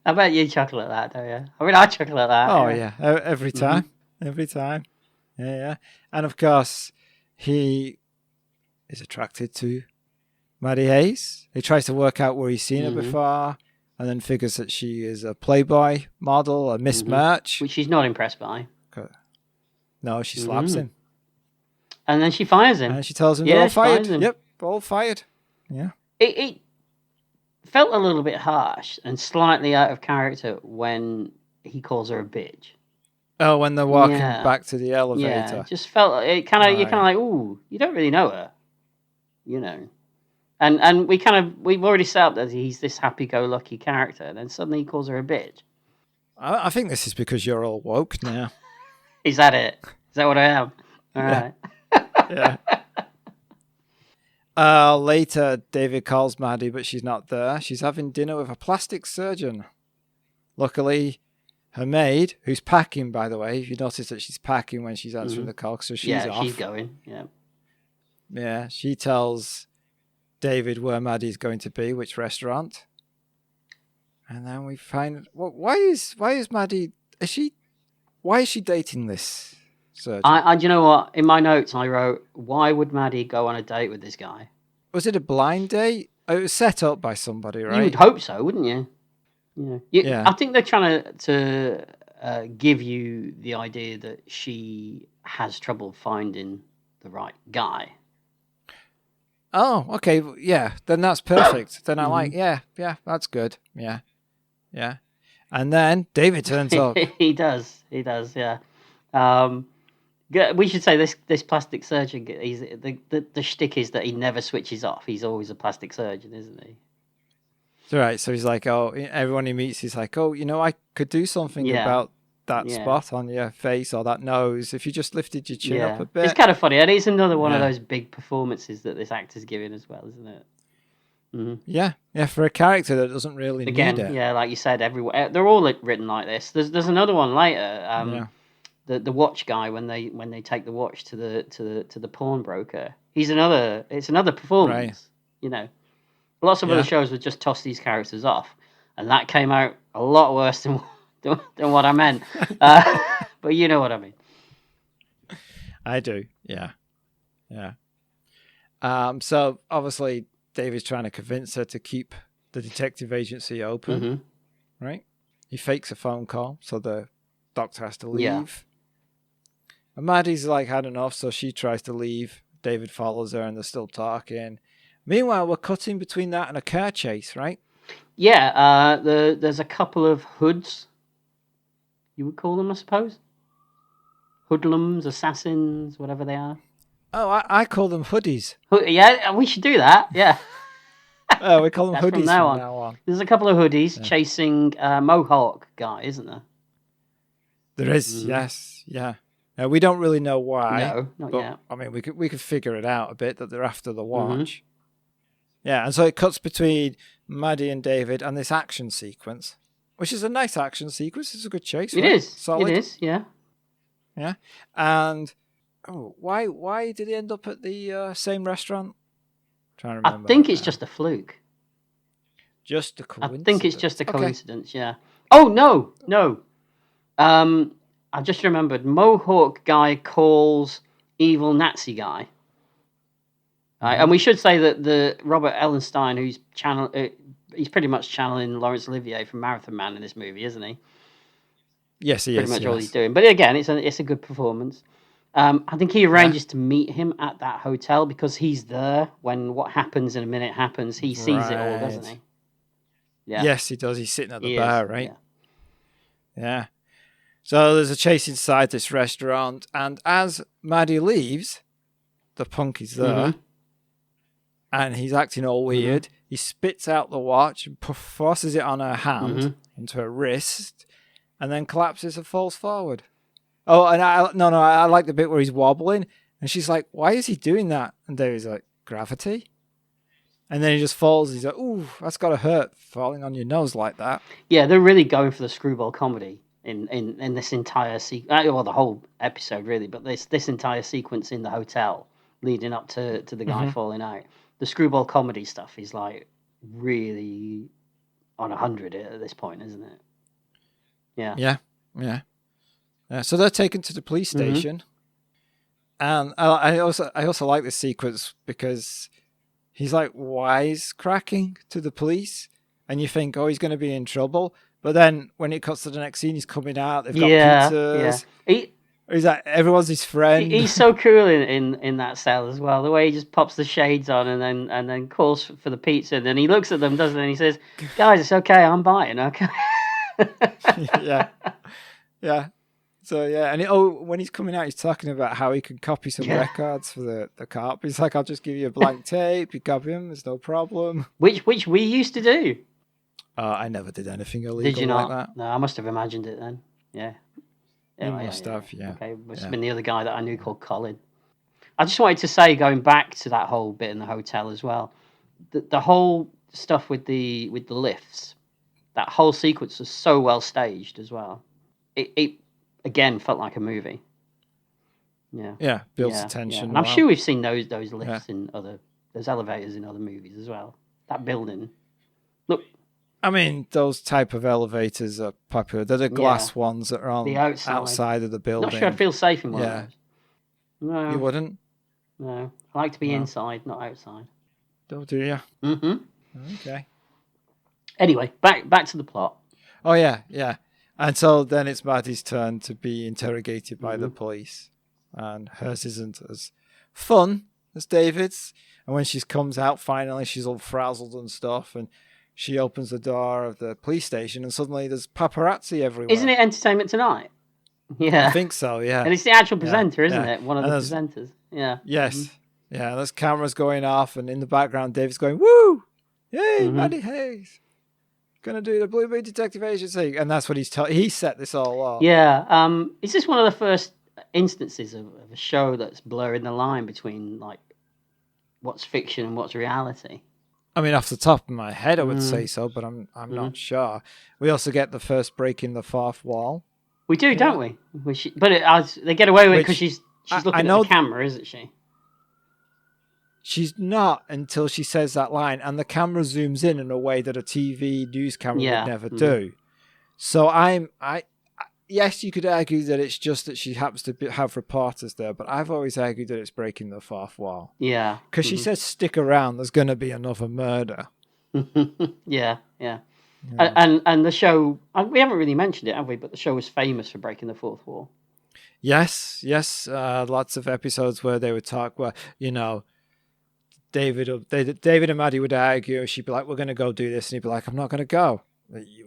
I bet you chuckle at that, don't you? I mean, I chuckle at that. Oh, yeah. Every time. Every time. Yeah. And of course, he is attracted to Maddie Hayes. He tries to work out where he's seen her before, and then figures that she is a Playboy model, a Miss Merch. Which she's not impressed by. No, she slaps him. And then she fires him. And she tells him they're all fired. Yep, all fired. Yeah. It felt a little bit harsh and slightly out of character when he calls her a bitch. Oh, when they're walking back to the elevator. Yeah, it just felt it kind of you're kind of like, ooh, you don't really know her, you know. And we've already set up that he's this happy-go-lucky character, and then suddenly he calls her a bitch. I think this is because you're all woke now. Is that it? Is that what I am? All right. Yeah. Later, David calls Maddie, but she's not there. She's having dinner with a plastic surgeon. Luckily, her maid, who's packing, by the way, you notice that she's packing when she's answering the call, so she's off. Yeah, she's going, Yeah, she tells David where Maddie's going to be, which restaurant. And then we find, why is Maddie, why is she dating this surgeon? Do you know what? In my notes, I wrote, why would Maddie go on a date with this guy? Was it a blind date? It was set up by somebody, right? You would hope so, wouldn't you? Yeah. I think they're trying to give you the idea that she has trouble finding the right guy. Oh, okay. Yeah, then that's perfect. Then I like, yeah, that's good. Yeah. And then David turns up. He does, yeah. We should say this plastic surgeon, he's, the shtick is that he never switches off. He's always a plastic surgeon, isn't he? Right, so he's like, oh, everyone he meets, he's like, oh, I could do something about that spot on your face or that nose if you just lifted your chin up a bit. It's kind of funny, and it's another one of those big performances that this actor's giving as well, isn't it? Mm-hmm. Yeah, for a character that doesn't really need it. Yeah, like you said, everywhere they're all written like this. There's another one later. The watch guy when they take the watch to the pawnbroker. It's another performance. Right. Lots of other shows would just toss these characters off, and that came out a lot worse than what I meant. But you know what I mean. I do. Yeah. So obviously David's trying to convince her to keep the detective agency open, right? He fakes a phone call, so the doctor has to leave. Yeah. And Maddie's like, had enough, so she tries to leave. David follows her, and they're still talking. Meanwhile, we're cutting between that and a car chase, right? Yeah, there's a couple of hoods, you would call them, I suppose. Hoodlums, assassins, whatever they are. Oh, I call them hoodies. Yeah, we should do that, yeah. Oh, we call them hoodies from now on. There's a couple of hoodies chasing Mohawk guy, isn't there? There is, yes, yeah. We don't really know why. No, not yet. I mean, we could figure it out a bit that they're after the watch. Yeah, and so it cuts between Maddie and David and this action sequence, which is a nice action sequence. It's a good chase. It is. Solid. It is, yeah. Yeah. And why did he end up at the same restaurant? I'm trying to remember. I think it's just a fluke. Just a coincidence. I think it's just a coincidence, yeah. Oh, no. I just remembered, Mohawk guy calls evil Nazi guy. And we should say that the Robert Ellenstein, who's he's pretty much channeling Laurence Olivier from Marathon Man in this movie, isn't he? Yes, he is. Pretty much all he's doing. But again, it's a good performance. I think he arranges to meet him at that hotel because he's there when what happens in a minute happens. He sees it all, doesn't he? Yeah. Yes, he does. He's sitting at the bar, right? Yeah. So there's a chase inside this restaurant, and as Maddie leaves, the punk is there, and he's acting all weird. He spits out the watch and forces it on her hand into her wrist, and then collapses and falls forward. Oh, and I like the bit where he's wobbling, and she's like, "Why is he doing that?" And David's like, "Gravity." And then he just falls. He's like, "Ooh, that's gotta hurt, falling on your nose like that." Yeah, they're really going for the screwball comedy in this entire sequence, well, the whole episode really, but this entire sequence in the hotel leading up to the guy falling out. The screwball comedy stuff is like really on 100 at this point, isn't it? Yeah. So they're taken to the police station, and I also like this sequence because he's like wisecracking to the police, and you think, oh, he's going to be in trouble. But then when it cuts to the next scene, he's coming out. They've got pizzas. He's like, everyone's his friend. He's so cool in that cell as well. The way he just pops the shades on and then calls for the pizza. And then he looks at them, doesn't he? And he says, "Guys, it's okay. I'm biting. Okay." Yeah. So yeah, and when he's coming out, he's talking about how he can copy some records for the cop. He's like, "I'll just give you a blank tape. You copy them. There's no problem." Which we used to do. I never did anything illegal Did you not? like that. No, I must have imagined it then. Yeah. You must have, yeah. Okay, must have been the other guy that I knew called Colin. I just wanted to say, going back to that whole bit in the hotel as well, the whole stuff with the lifts, that whole sequence was so well staged as well. It again felt like a movie. Yeah, builds tension. And I'm sure we've seen those lifts in those elevators in other movies as well. That building, look. I mean, those type of elevators are popular. They're the glass ones that are on the outside of the building. Not sure I'd feel safe in one of those. No, you wouldn't. No, I like to be inside, not outside. Don't do you? Mm-hmm. Okay. Anyway, back to the plot. Oh yeah. And so then it's Maddie's turn to be interrogated by the police, and hers isn't as fun as David's. And when she comes out, finally, she's all frazzled and stuff, and she opens the door of the police station, and suddenly there's paparazzi everywhere. Isn't it Entertainment Tonight? Yeah. I think so, yeah. And it's the actual presenter, isn't it? One of the presenters. Yeah. Yes. Mm-hmm. Yeah, there's cameras going off, and in the background, David's going, woo! Yay, Maddie Hayes! Gonna do the Blueberry Detective Agency. And that's what he set this all up. Yeah. Is this one of the first instances of a show that's blurring the line between, like, what's fiction and what's reality? I mean, off the top of my head, I would say so, but I'm not sure. We also get the first breaking the fourth wall. We do, don't we? They get away with it because she's looking at the camera, isn't she? She's not until she says that line, and the camera zooms in a way that a TV news camera would never do. So yes, you could argue that it's just that she happens to have reporters there, but I've always argued that it's breaking the fourth wall. Yeah. Because she says, stick around, there's going to be another murder. Yeah. And the show, we haven't really mentioned it, have we? But the show was famous for breaking the fourth wall. Yes. Lots of episodes where they would talk, where, David and Maddie would argue. She'd be like, we're going to go do this. And he'd be like, I'm not going to go.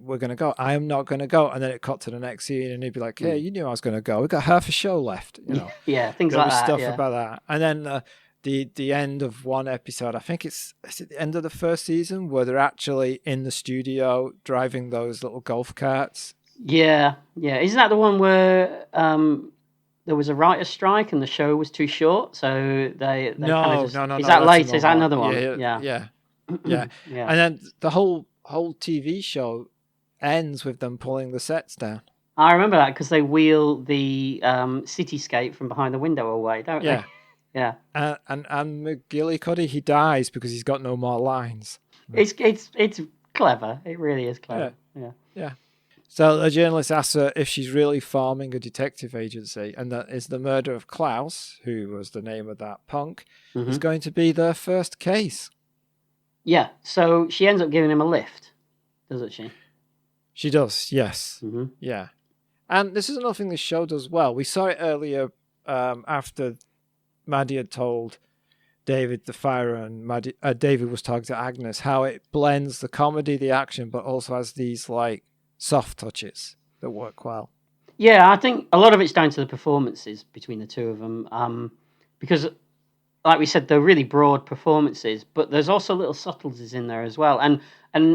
We're going to go. I am not going to go. And then it cut to the next scene, and he'd be like, hey, you knew I was going to go. We got half a show left. Yeah, things like that. Stuff about that. And then the end of one episode, I think is it the end of the first season, where they're actually in the studio driving those little golf carts. Yeah. Isn't that the one where there was a writer's strike and the show was too short? So they no. Is that later? Is that another one? Yeah. And then the whole TV show ends with them pulling the sets down. I remember that because they wheel the cityscape from behind the window away, don't they? Yeah. And McGillicuddy, he dies because he's got no more lines. It's clever. It really is clever. Yeah. So the journalist asks her if she's really forming a detective agency, and that is the murder of Klaus, who was the name of that punk, is going to be their first case. Yeah, so she ends up giving him a lift, doesn't she? She does, yes. Yeah. And this is another thing this show does well. We saw it earlier after Maddie had told David the fire, and David was talking to Agnes, how it blends the comedy, the action, but also has these like soft touches that work well. Yeah, I think a lot of it's down to the performances between the two of them, because like we said, they're really broad performances, but there's also little subtleties in there as well. And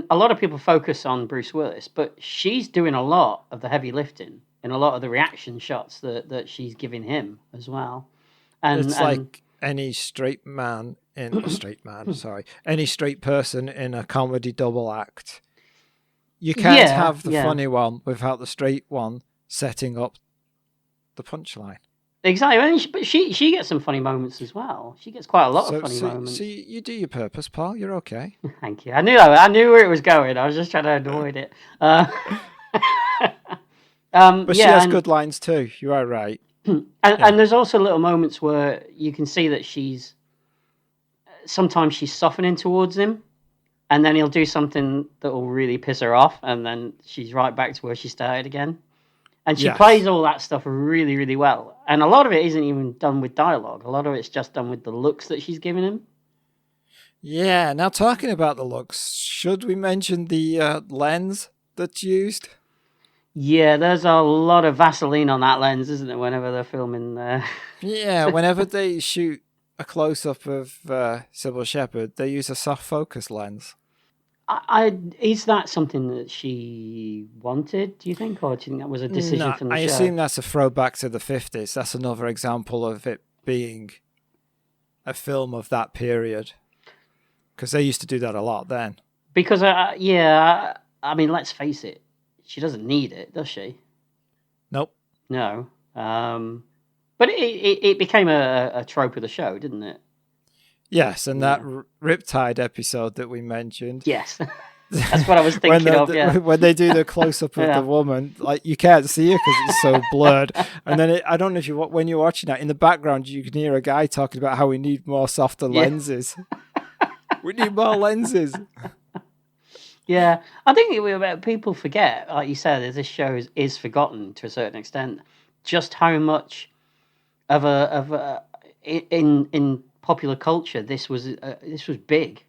a lot of people focus on Bruce Willis, but she's doing a lot of the heavy lifting in a lot of the reaction shots that she's giving him as well. And like any straight person in a comedy double act. You can't have the funny one without the straight one setting up the punchline. Exactly, but she gets some funny moments as well. She gets quite a lot of funny moments. So you do your purpose, pal. You're okay. Thank you. I knew that. I knew where it was going. I was just trying to avoid it. But she has good lines too. You are right. And there's also little moments where you can see that she's sometimes she's softening towards him, and then he'll do something that will really piss her off, and then she's right back to where she started again. And she plays all that stuff really, really well. And a lot of it isn't even done with dialogue. A lot of it's just done with the looks that she's giving him. Yeah, now talking about the looks, should we mention the lens that's used? Yeah, there's a lot of Vaseline on that lens, isn't there, whenever they're filming Yeah, whenever they shoot a close-up of Sybil Shepherd, they use a soft focus lens. Is that something that she wanted, do you think, or do you think that was a decision from the show? I assume that's a throwback to the 50s. That's another example of it being a film of that period. Because they used to do that a lot then. Because, I mean, let's face it, she doesn't need it, does she? Nope. No. But it became a trope of the show, didn't it? Yes, and that Riptide episode that we mentioned. Yes, that's what I was thinking of. Yeah, when they do the close up of the woman, like you can't see her because it's so blurred. And then I don't know if when you're watching that in the background, you can hear a guy talking about how we need more softer lenses. We need more lenses. Yeah, I think people forget, like you said, as this show is forgotten to a certain extent, just how much of in popular culture this was big.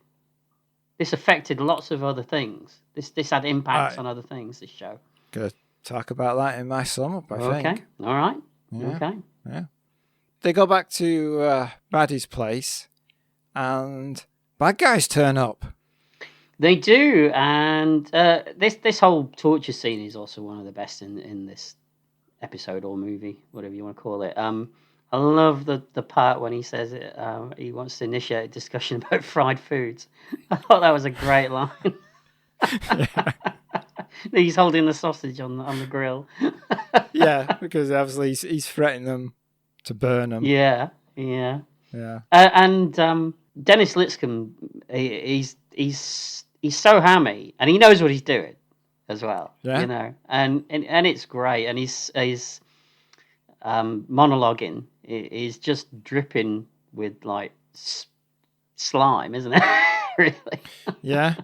This affected lots of other things. This had impacts on other things. This show. Gonna talk about that in my sum up. I think. Okay. All right. Yeah. Okay. Yeah. They go back to Maddie's place, and bad guys turn up. They do, and this whole torture scene is also one of the best in this episode or movie, whatever you want to call it. I love the part when he says it. He wants to initiate a discussion about fried foods. I thought that was a great line. He's holding the sausage on the grill. Yeah, because obviously he's threatening them to burn them. Yeah. And Dennis Lipscomb, he's so hammy, and he knows what he's doing as well. Yeah. You know, and it's great, and he's monologuing is just dripping with like slime, isn't it? Really? Yeah.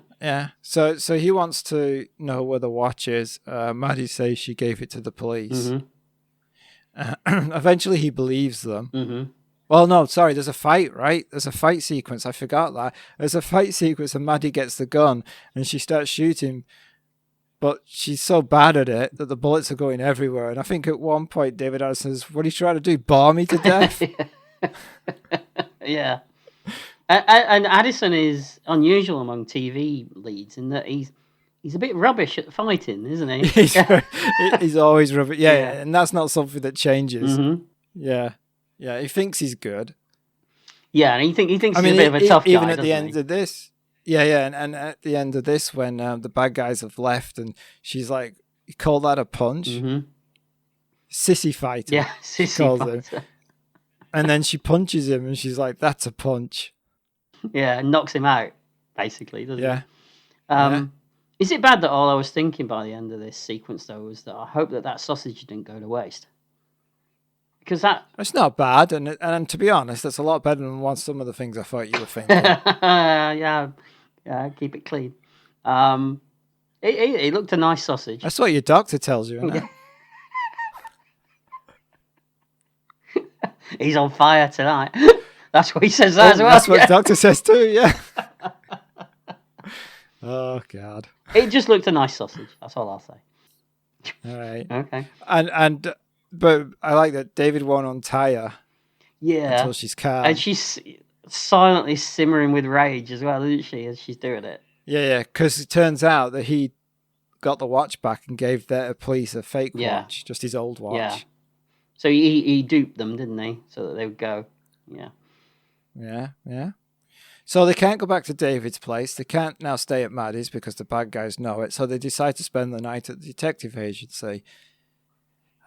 So he wants to know where the watch is. Maddie says she gave it to the police. Mm-hmm. Eventually, he believes them. Mm-hmm. Well, no, sorry. There's a fight, right? There's a fight sequence. I forgot that. There's a fight sequence, and Maddie gets the gun and she starts shooting. But she's so bad at it that the bullets are going everywhere. And I think at one point, David Addison says, "What are you trying to do? Bar me to death?" Yeah. And Addison is unusual among TV leads in that he's a bit rubbish at fighting, isn't he? He's always rubbish. Yeah, and that's not something that changes. Mm-hmm. Yeah. He thinks he's good. Yeah, and he thinks he's a bit of a tough guy, even at the end of this. Yeah, and at the end of this, when the bad guys have left, and she's like, "You call that a punch?" Mm-hmm. Sissy fighter. Yeah, sissy fighter. Him. And then she punches him, and she's like, "That's a punch." Yeah, and knocks him out, basically, doesn't it? Yeah. Is it bad that all I was thinking by the end of this sequence, though, was that I hope that sausage didn't go to waste? Because it's not bad, and to be honest, that's a lot better than some of the things I thought you were thinking. Yeah, keep it clean. It looked a nice sausage. That's what your doctor tells you, isn't it? He's on fire tonight. That's what he says as well. That's what the doctor says too, yeah. Oh, God. It just looked a nice sausage. That's all I'll say. All right. Okay. But I like that David won't untie her. Yeah. Until she's calm. And she's silently simmering with rage as well, isn't she, as she's doing it? Yeah, because it turns out that he got the watch back and gave the police a fake watch, just his old watch. Yeah. So he duped them, didn't he? So that they would go. Yeah. Yeah. So they can't go back to David's place. They can't now stay at Maddie's because the bad guys know it. So they decide to spend the night at the detective agency.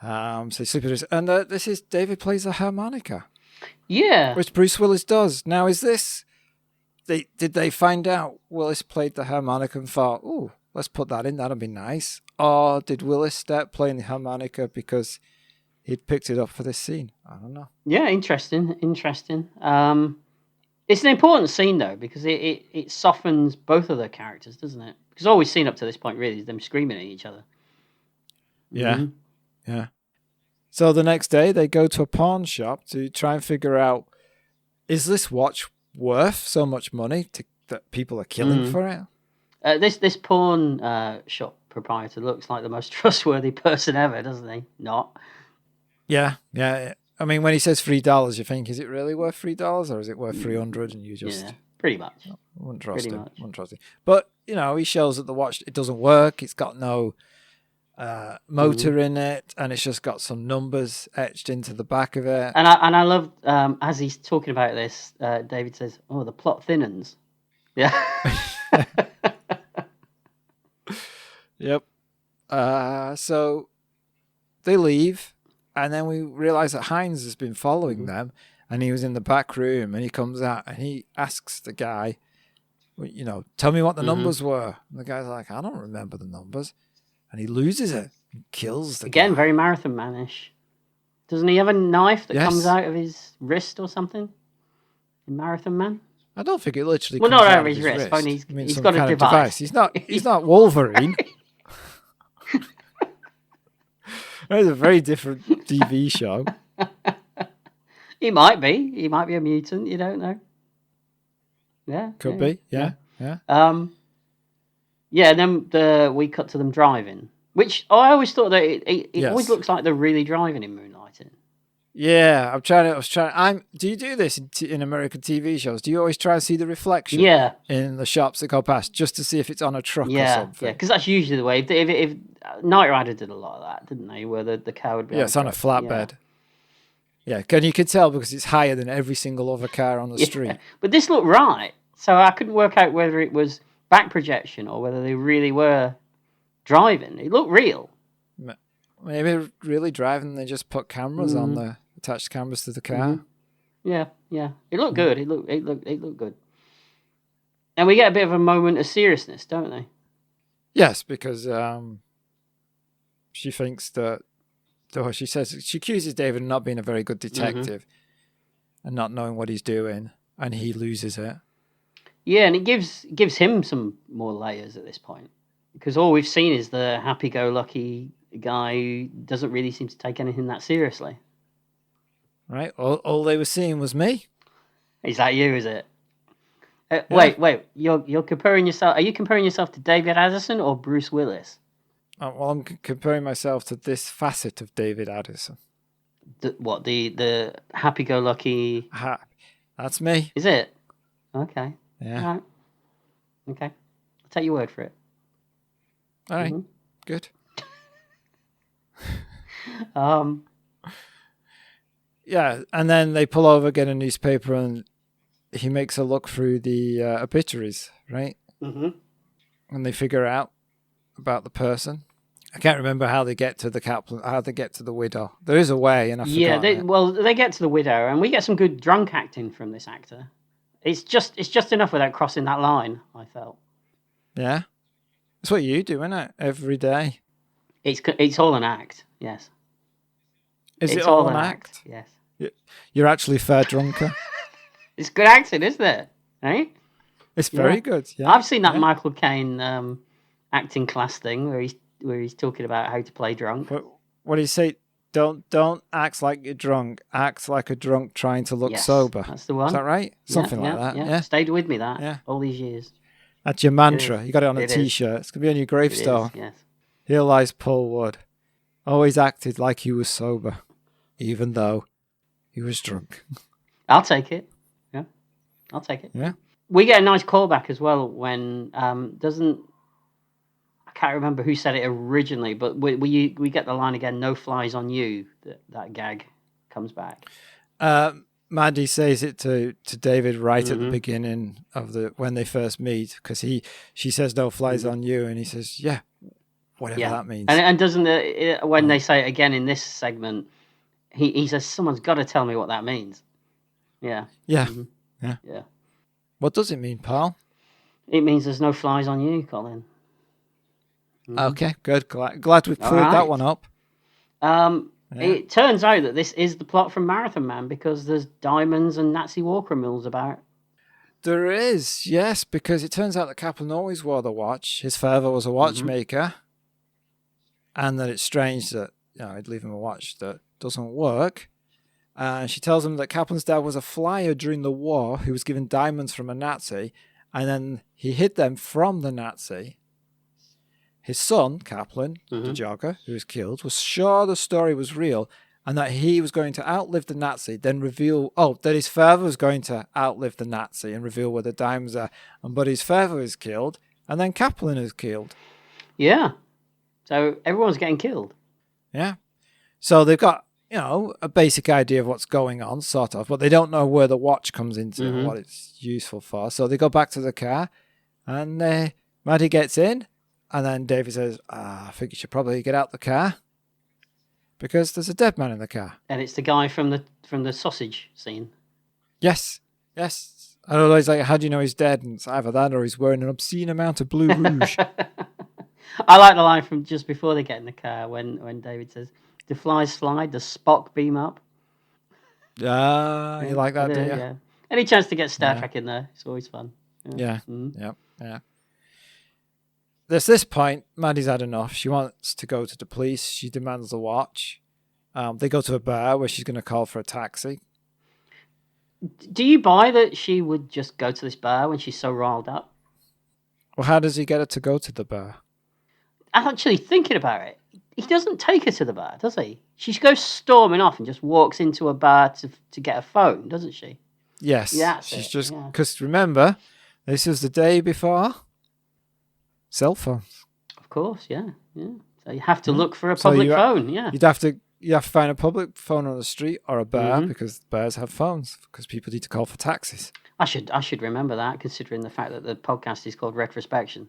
So they sleep at and this is David plays the harmonica. Yeah. Which Bruce Willis does. Now, is this... Did they find out Willis played the harmonica and thought, "Oh, let's put that in, that'll be nice"? Or did Willis start playing the harmonica because he'd picked it up for this scene? I don't know. Yeah, interesting. It's an important scene though because it softens both of their characters, doesn't it? Because all we've seen up to this point really is them screaming at each other. Yeah, Mhm. yeah. So the next day they go to a pawn shop to try and figure out, is this watch worth so much money that people are killing for it? This pawn shop proprietor looks like the most trustworthy person ever, doesn't he? Not. Yeah, yeah. I mean, when he says $3, you think, is it really worth $3 or is it worth 300? And you just pretty much. wouldn't trust him. Wouldn't trust him. But he shows that the watch, it doesn't work. It's got no motor in it, and it's just got some numbers etched into the back of it. And I love as he's talking about this, David says, "Oh, the plot thinnens." Yeah. Yep. So they leave, and then we realize that Hines has been following them, and he was in the back room, and he comes out and he asks the guy, tell me what the numbers were. And the guy's like, I don't remember the numbers. And he loses it and kills the guy. Very Marathon Man-ish. Doesn't he have a knife that comes out of his wrist or something? In Marathon Man? I don't think it literally comes out of his wrist. But he's got a device. He's not Wolverine. It's a very different TV show. He might be. He might be a mutant. You don't know. Yeah. Could be. Yeah. Yeah, and then we cut to them driving, which I always thought that it always looks like they're really driving in Moonlighting. Yeah, do you do this in American TV shows? Do you always try and see the reflection in the shops that go past just to see if it's on a truck or something? Yeah, because that's usually the way. If Knight Rider did a lot of that, didn't they? Where the car would be it's on a flatbed. Yeah, and you could tell because it's higher than every single other car on the street. But this looked right, so I couldn't work out whether it was back projection or whether they really were driving. It looked real. Maybe really driving, they just put cameras on the attached cameras to the car. Yeah. It looked good. It looked good. And we get a bit of a moment of seriousness, don't they? Yes, because she thinks that, she accuses David of not being a very good detective and not knowing what he's doing, and he loses it. Yeah, and it gives him some more layers at this point, because all we've seen is the happy-go-lucky guy who doesn't really seem to take anything that seriously. Right, all they were seeing was me. Is that you? Is it? Wait. You're comparing yourself. Are you comparing yourself to David Addison or Bruce Willis? Well, I'm comparing myself to this facet of David Addison. The happy-go-lucky? That's me. Is it? Okay. Yeah. All right. Okay. I'll take your word for it. All right. Good. Yeah, and then they pull over, get a newspaper, and he makes a look through the obituaries, right? And they figure out about the person. I can't remember how they get to the Kaplan, how they get to the widow. There is a way, and I forgot. They get to the widow, and we get some good drunk acting from this actor. It's just enough without crossing that line, I felt. Yeah, that's what you do, isn't it? Every day. It's all an act. Yes. It's all an act? Yes. You're actually fair drunker. It's good acting, isn't it? Right? It's very good. Yeah. I've seen that Michael Caine acting class thing where he's talking about how to play drunk. What do you say? Don't act like you're drunk. Act like a drunk trying to look sober. That's the one. Is that right? Something like that. Yeah. Stayed with me all these years. That's your mantra. You got it on a T-shirt. It's gonna be on your gravestone. Yes. Here lies Paul Wood. Always acted like he was sober, even though he was drunk. I'll take it. Yeah, I'll take it. Yeah. We get a nice callback as well when I can't remember who said it originally, but we get the line again, no flies on you, that gag comes back. Maddie says it to David right at the beginning of when they first meet, because she says no flies on you, and he says, yeah, whatever that means. And doesn't when they say it again in this segment, he says, someone's got to tell me what that means. Yeah. Yeah. Yeah. What does it mean, pal? It means there's no flies on you, Colin. Okay, good. Glad we've cleared that one up. It turns out that this is the plot from Marathon Man because there's diamonds and Nazi war criminals about. There is, yes, because it turns out that Kaplan always wore the watch. His father was a watchmaker. And that it's strange that, he'd leave him a watch that doesn't work. And she tells him that Kaplan's dad was a flyer during the war who was given diamonds from a Nazi, and then he hid them from the Nazi. His son, Kaplan, the jogger, who was killed, was sure the story was real and that he was going to outlive the Nazi, then reveal, that his father was going to outlive the Nazi and reveal where the diamonds are. But his father is killed, and then Kaplan is killed. Yeah. So everyone's getting killed. Yeah. So they've got, a basic idea of what's going on, sort of, but they don't know where the watch comes into and what it's useful for. So they go back to the car, and Maddie gets in, and then David says, I think you should probably get out the car because there's a dead man in the car. And it's the guy from the sausage scene. Yes. And otherwise, like, how do you know he's dead? And it's either that or he's wearing an obscene amount of blue rouge. I like the line from just before they get in the car when David says, "The flies slide, the Spock beam up." You like that, do you? Yeah. Any chance to get Star Trek in there, it's always fun. Yeah. There's this point, Maddie's had enough. She wants to go to the police. She demands the watch. They go to a bar where she's going to call for a taxi. Do you buy that she would just go to this bar when she's so riled up? Well, how does he get her to go to the bar? I'm actually thinking about it. He doesn't take her to the bar, does he? She goes storming off and just walks into a bar to get a phone, doesn't she? Yes. Yeah, she's just... Because remember, this is the day before cell phones. Of course, yeah. So you have to look for a public phone, yeah. You have to find a public phone on the street or a bar because bars have phones because people need to call for taxis. I should remember that, considering the fact that the podcast is called Retrospection.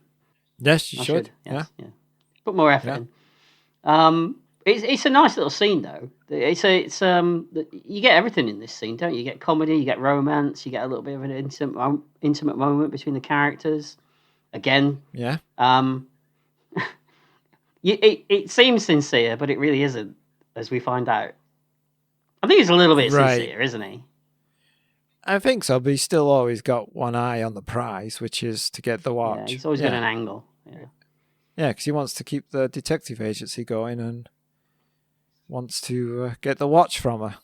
Yes, you should. Yes, yeah. Put more effort in. It's a nice little scene though. It's you get everything in this scene, don't you? You get comedy, you get romance, you get a little bit of an intimate moment between the characters. Again, yeah. It seems sincere, but it really isn't, as we find out. I think he's a little bit sincere, isn't he? I think so, but he's still always got one eye on the prize, which is to get the watch. Yeah, he's always got an angle. Yeah, because he wants to keep the detective agency going and wants to get the watch from her.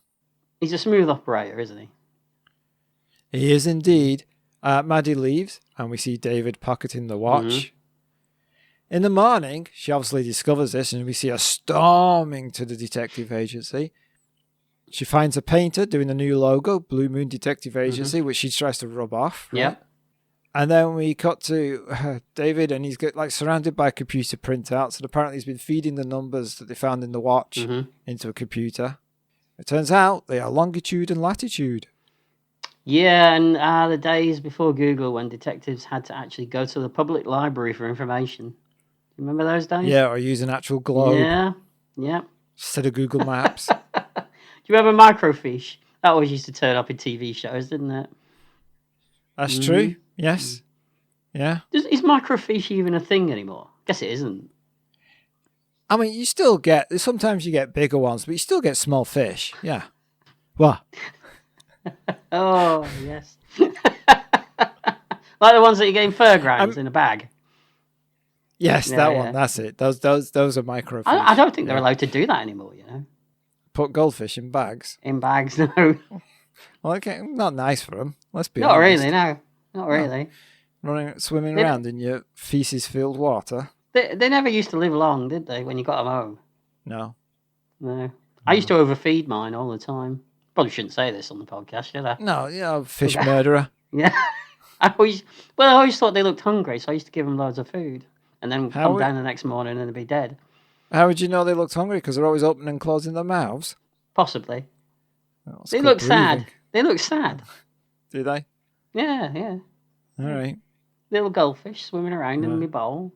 He's a smooth operator, isn't he? He is indeed. Maddie leaves, and we see David pocketing the watch. In the morning, she obviously discovers this, and we see her storming to the detective agency. She finds a painter doing the new logo, Blue Moon Detective Agency, which she tries to rub off. Right? Yeah. And then we cut to David, and he's surrounded by computer printouts. And apparently he's been feeding the numbers that they found in the watch into a computer. It turns out they are longitude and latitude. Yeah, and the days before Google when detectives had to actually go to the public library for information. Remember those days? Yeah, or use an actual globe. Yeah. Instead of Google Maps. Do you remember microfiche? That always used to turn up in TV shows, didn't it? That's true. Yes. Yeah. Is microfiche even a thing anymore? I guess it isn't. I mean, you still get... Sometimes you get bigger ones, but you still get small fish. Yeah. What? Oh, yes. Like the ones that you get in fairgrounds in a bag. Yes, that one. That's it. Those are microfiche. I don't think they're allowed to do that anymore, you know. Put goldfish in bags? In bags, no. Well, okay, not nice for them. Let's be honest. Not really, no. Not really. Swimming around in your feces-filled water. They never used to live long, did they, when you got them home? No. I used to overfeed mine all the time. Probably shouldn't say this on the podcast, should I? No, fish murderer. Yeah. I always thought they looked hungry, so I used to give them loads of food. And then come down the next morning and they'd be dead. How would you know they looked hungry? Because they're always opening and closing their mouths? Possibly. They look sad. They look sad. Do they? Yeah. All right. Little goldfish swimming around in my bowl.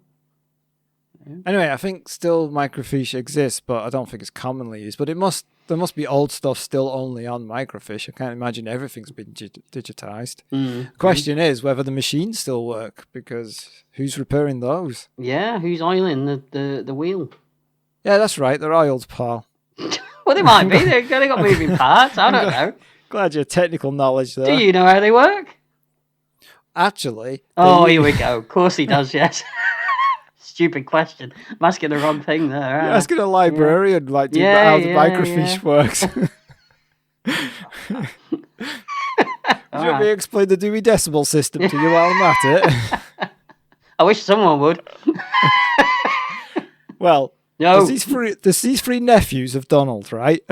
Yeah. Anyway, I think still microfiche exists, but I don't think it's commonly used. But there must be old stuff still only on microfiche. I can't imagine everything's been digitized. The question is whether the machines still work, because who's repairing those? Yeah, who's oiling the wheel? Yeah, that's right. They're oiled, pal. Well, they might be. They got moving parts. I don't know. Glad you have technical knowledge there. Do you know how they work? actually... Oh, here we go. Of course he does, yes. Stupid question. I'm asking the wrong thing there. You're asking a librarian how the microfiche works. Do you want me to explain the Dewey Decimal System to you while I'm at it? I wish someone would. Well, no. there's these three nephews of Donald, right?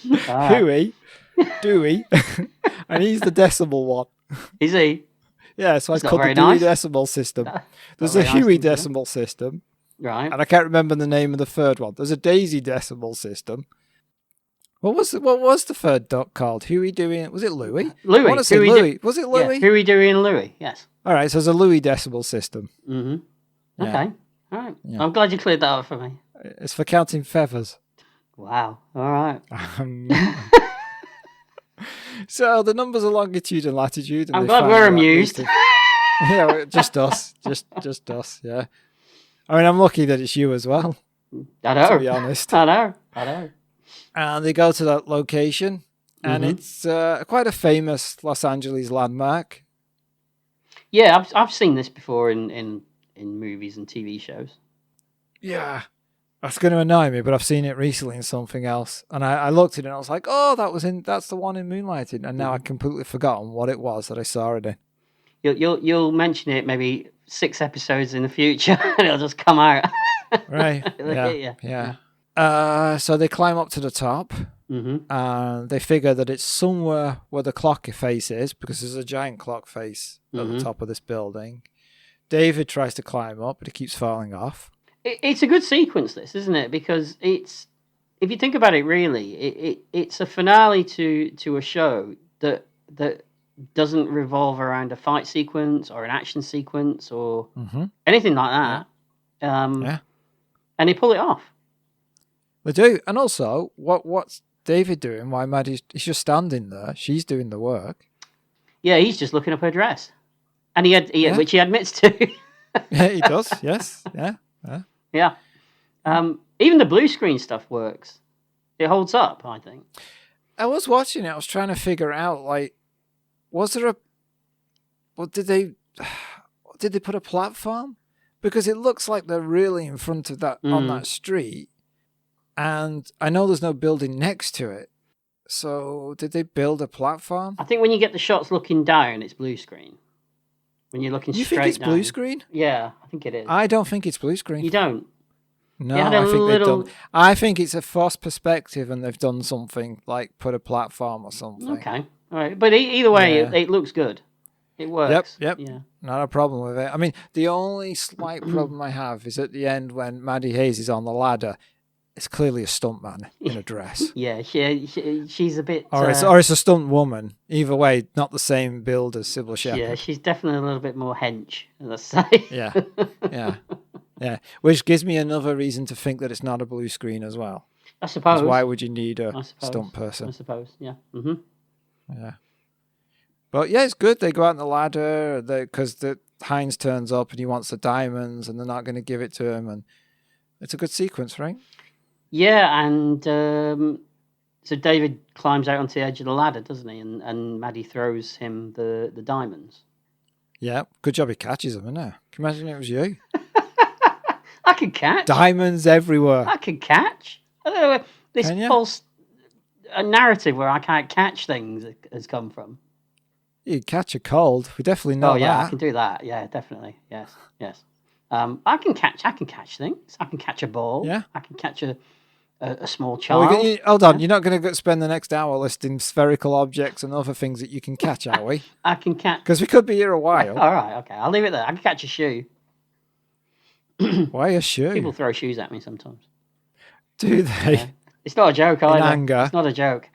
Huey, Dewey, and he's the decimal one. Is he? Yeah, so it's called the Dewey Decimal System. There's a Huey Decimal System. Right. And I can't remember the name of the third one. There's a Daisy Decimal System. What was the third duck called? Huey, Dewey, was it Louie? Louie. I want to say Louie. Was it Louie? Yeah, Huey, Dewey, and Louie, yes. All right, so there's a Louie Decimal System. Mm-hmm. Okay. Yeah. All right. Yeah. I'm glad you cleared that up for me. It's for counting feathers. Wow. All right. So the numbers are longitude and latitude. And I'm glad we're amused. Yeah, just us. Just us, yeah. I mean, I'm lucky that it's you as well. I know. To be honest. I know. And they go to that location, and it's quite a famous Los Angeles landmark. Yeah, I've seen this before in movies and TV shows. Yeah. That's going to annoy me, but I've seen it recently in something else. And I looked at it and I was like, oh, that's the one in Moonlighting. And now I've completely forgotten what it was that I saw it in. You'll mention it maybe 6 episodes in the future and it'll just come out. Right. Yeah. So they climb up to the top and they figure that it's somewhere where the clock face is, because there's a giant clock face at the top of this building. David tries to climb up, but he keeps falling off. It's a good sequence, this, isn't it? Because it's, if you think about it, really, it's a finale to a show that doesn't revolve around a fight sequence or an action sequence or anything like that. And they pull it off. They do. And also, what's David doing? Why Maddie's just standing there? She's doing the work. Yeah, he's just looking up her dress, and which he admits to. Yeah, he does. Yes. Yeah. Even the blue screen stuff works. It holds up, I think. I was watching it. I was trying to figure out, like, was there did they put a platform? Because it looks like they're really in front of that on that street, and I know there's no building next to it. So did they build a platform? I think when you get the shots looking down, it's blue screen. When you're looking straight down. You think it's blue screen? Yeah, I think it is. I don't think it's blue screen. You don't? No, I think it's a forced perspective, and they've done something like put a platform or something. Okay, all right. But either way, it looks good. It works. Yep. Yeah. Not a problem with it. I mean, the only slight problem I have is at the end when Maddie Hayes is on the ladder. It's clearly a stuntman in a dress. Yeah, she's a bit... Or it's a stunt woman. Either way, not the same build as Sybil Shepherd. Yeah, she's definitely a little bit more hench, let's say. Yeah. Which gives me another reason to think that it's not a blue screen as well. I suppose. Why would you need a stunt person? I suppose, yeah. Yeah. But yeah, it's good. They go out on the ladder because Hines turns up and he wants the diamonds and they're not going to give it to him. And it's a good sequence, right? Yeah, and so David climbs out onto the edge of the ladder, doesn't he? And Maddie throws him the diamonds. Yeah, good job he catches them, isn't it? Can you imagine it was you? I can catch. Diamonds everywhere. I can catch. I don't know where this false narrative where I can't catch things has come from. You'd catch a cold. We definitely know that. Oh, yeah, I can do that. Yeah, definitely. Yes. I can catch things. I can catch a ball. Yeah. I can catch a small child. Hold on, you're not going to spend the next hour listing spherical objects and other things that you can catch, are we? I can catch... Because we could be here a while. All right, okay. I'll leave it there. I can catch a shoe. Why a shoe? People throw shoes at me sometimes. Do they? Yeah. It's not a joke either. In anger? It's not a joke.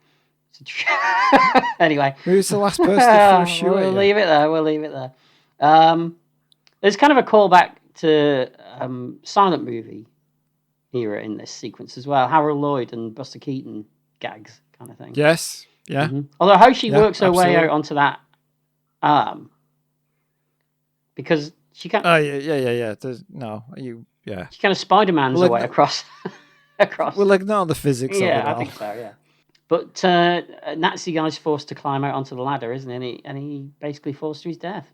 Anyway. Who's the last person to throw a shoe at you? We'll leave it there. There's kind of a callback to silent movie era in this sequence as well. Harold Lloyd and Buster Keaton gags kind of thing. Yes. Yeah. Although how she works her way out onto that arm, because she can't. Oh yeah. She kind of Spider-Man's her way across. We'll ignore the physics. Yeah, of it all. I think so. Yeah, But a Nazi guy's forced to climb out onto the ladder, isn't he? And he basically falls to his death.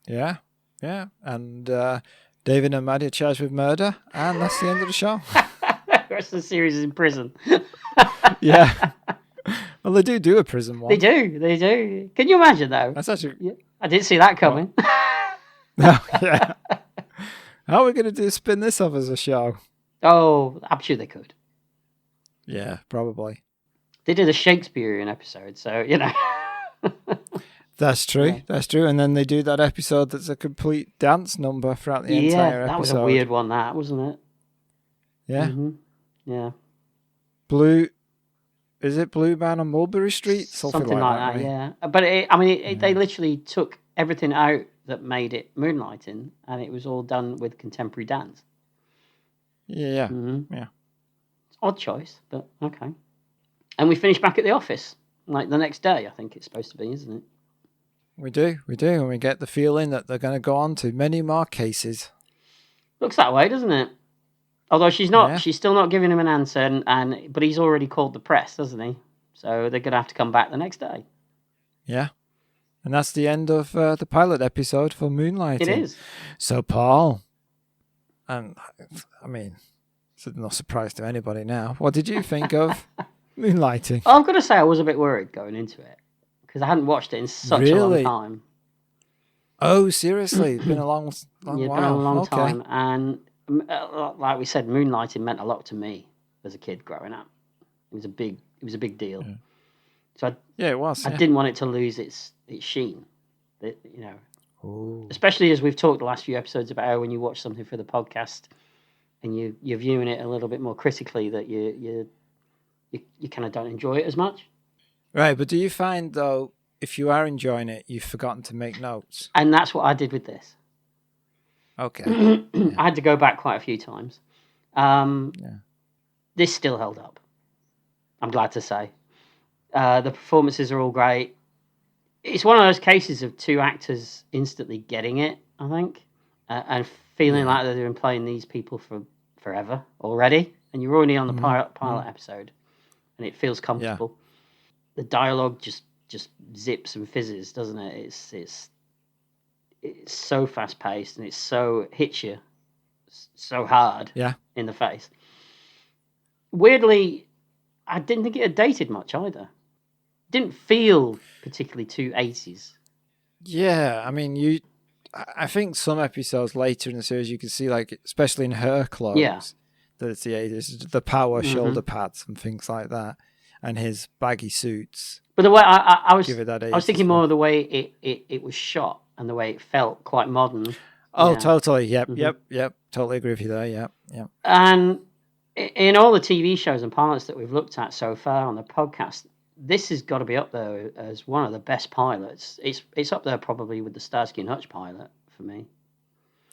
Yeah, yeah. And David and Maddie are charged with murder, and that's the end of the show. The rest of the series is in prison. Yeah. Well, they do a prison one. They do. Can you imagine, though? That's actually... Yeah. I didn't see that coming. No, yeah. How are we going to spin this off as a show? Oh, I'm sure they could. Yeah, probably. They did a Shakespearean episode, so, you know. That's true. Yeah. That's true. And then they do that episode that's a complete dance number throughout the entire episode. That was a weird one, that, wasn't it? Yeah. Mm-hmm. Yeah. Blue... Is it Blue Man on Mulberry Street? Something like that, right? Yeah. But, they literally took everything out that made it Moonlighting, and it was all done with contemporary dance. Yeah. Mm-hmm. Yeah. Odd choice, but okay. And we finish back at the office, like the next day, I think it's supposed to be, isn't it? We do, and we get the feeling that they're going to go on to many more cases. Looks that way, doesn't it? Although she's still not giving him an answer, but he's already called the press, doesn't he? So they're going to have to come back the next day. Yeah. And that's the end of the pilot episode for Moonlighting. It is. So, Paul, and I mean, it's no surprise to anybody now. What did you think of Moonlighting? I've got to say, I was a bit worried going into it because I hadn't watched it in such a long time. Oh, seriously? It's been a long while. It's been a long time. And like we said, Moonlighting meant a lot to me as a kid growing up. It was a big deal. Yeah. So it was. I didn't want it to lose its sheen. Especially as we've talked the last few episodes about how when you watch something for the podcast and you're viewing it a little bit more critically, that you kind of don't enjoy it as much. Right, but do you find though, if you are enjoying it, you've forgotten to make notes? And that's what I did with this. Okay. I had to go back quite a few times. This still held up, I'm glad to say. The performances are all great. It's one of those cases of two actors instantly getting it, I think, and feeling like they've been playing these people for forever already, and you're already on the pilot episode, and it feels comfortable. The dialogue just zips and fizzes, doesn't it? It's so fast paced, and it hits you so hard in the face. Weirdly, I didn't think it had dated much either. Didn't feel particularly too 80s. Yeah, I mean, I think some episodes later in the series you can see, like, especially in her clothes, that it's the 80s, the power shoulder pads and things like that, and his baggy suits. But the way I was thinking more of the way it was shot and the way it felt quite modern. Oh, totally. Yep. Totally agree with you there. Yep. And in all the TV shows and pilots that we've looked at so far on the podcast, this has got to be up there as one of the best pilots. It's up there probably with the Starsky and Hutch pilot for me.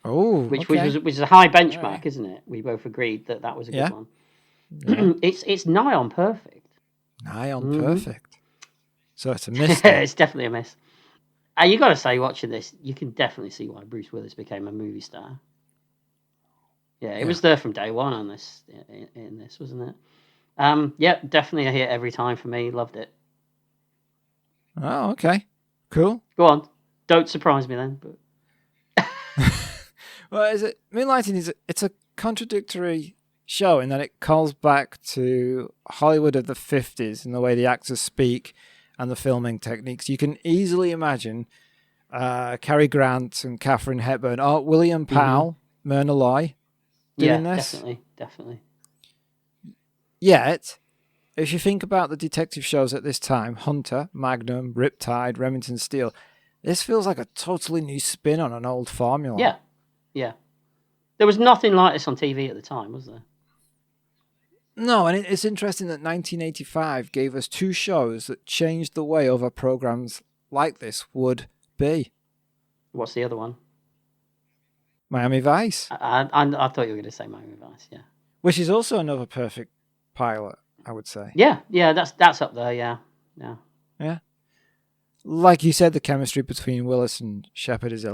Oh, which is a high benchmark, isn't it? We both agreed that was a good one. Yeah. It's nigh on perfect. Nigh on perfect. So it's a miss. It's definitely a miss. You got to say, watching this, you can definitely see why Bruce Willis became a movie star. Yeah, it was there from day one on this, in this, wasn't it? Definitely a hit every time for me. Loved it. Oh, okay. Cool. Go on. Don't surprise me then. But well, Moonlighting it's a contradictory show in that it calls back to Hollywood of the 50s and the way the actors speak and the filming techniques. You can easily imagine Cary Grant and Katharine Hepburn or William Powell, Myrna Loy doing this. Definitely. Yet, if you think about the detective shows at this time, Hunter, Magnum, Riptide, Remington Steele, this feels like a totally new spin on an old formula. Yeah. There was nothing like this on TV at the time, was there? No, and it's interesting that 1985 gave us two shows that changed the way other programs like this would be. What's the other one? Miami Vice. I thought you were going to say Miami Vice, yeah. Which is also another perfect pilot, I would say. Yeah, that's up there, yeah. Like you said, the chemistry between Willis and Shepard is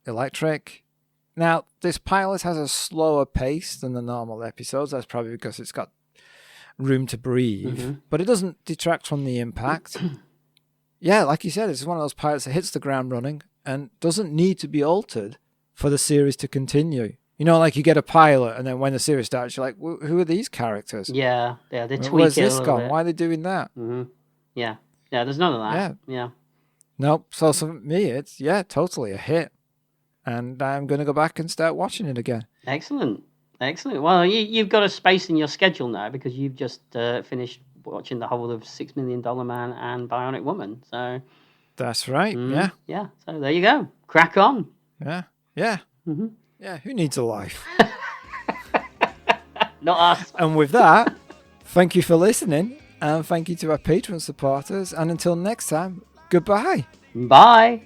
electric. Now, this pilot has a slower pace than the normal episodes. That's probably because it's got room to breathe, but it doesn't detract from the impact. Yeah, like you said, it's one of those pilots that hits the ground running and doesn't need to be altered for the series to continue. You know, like you get a pilot, and then when the series starts, you're like, who are these characters? Yeah, they tweak Where's it a this little gone? bit. Why are they doing that? Yeah, there's none of that. Yeah. Nope. So for me, it's, totally a hit. And I'm going to go back and start watching it again. Excellent. Well, you've got a space in your schedule now because you've just finished watching the whole of $6 Million Man and Bionic Woman. So that's right. Yeah. So there you go. Crack on. Yeah. Yeah. Who needs a life? Not us. And with that, thank you for listening, and thank you to our Patreon supporters. And until next time, goodbye. Bye.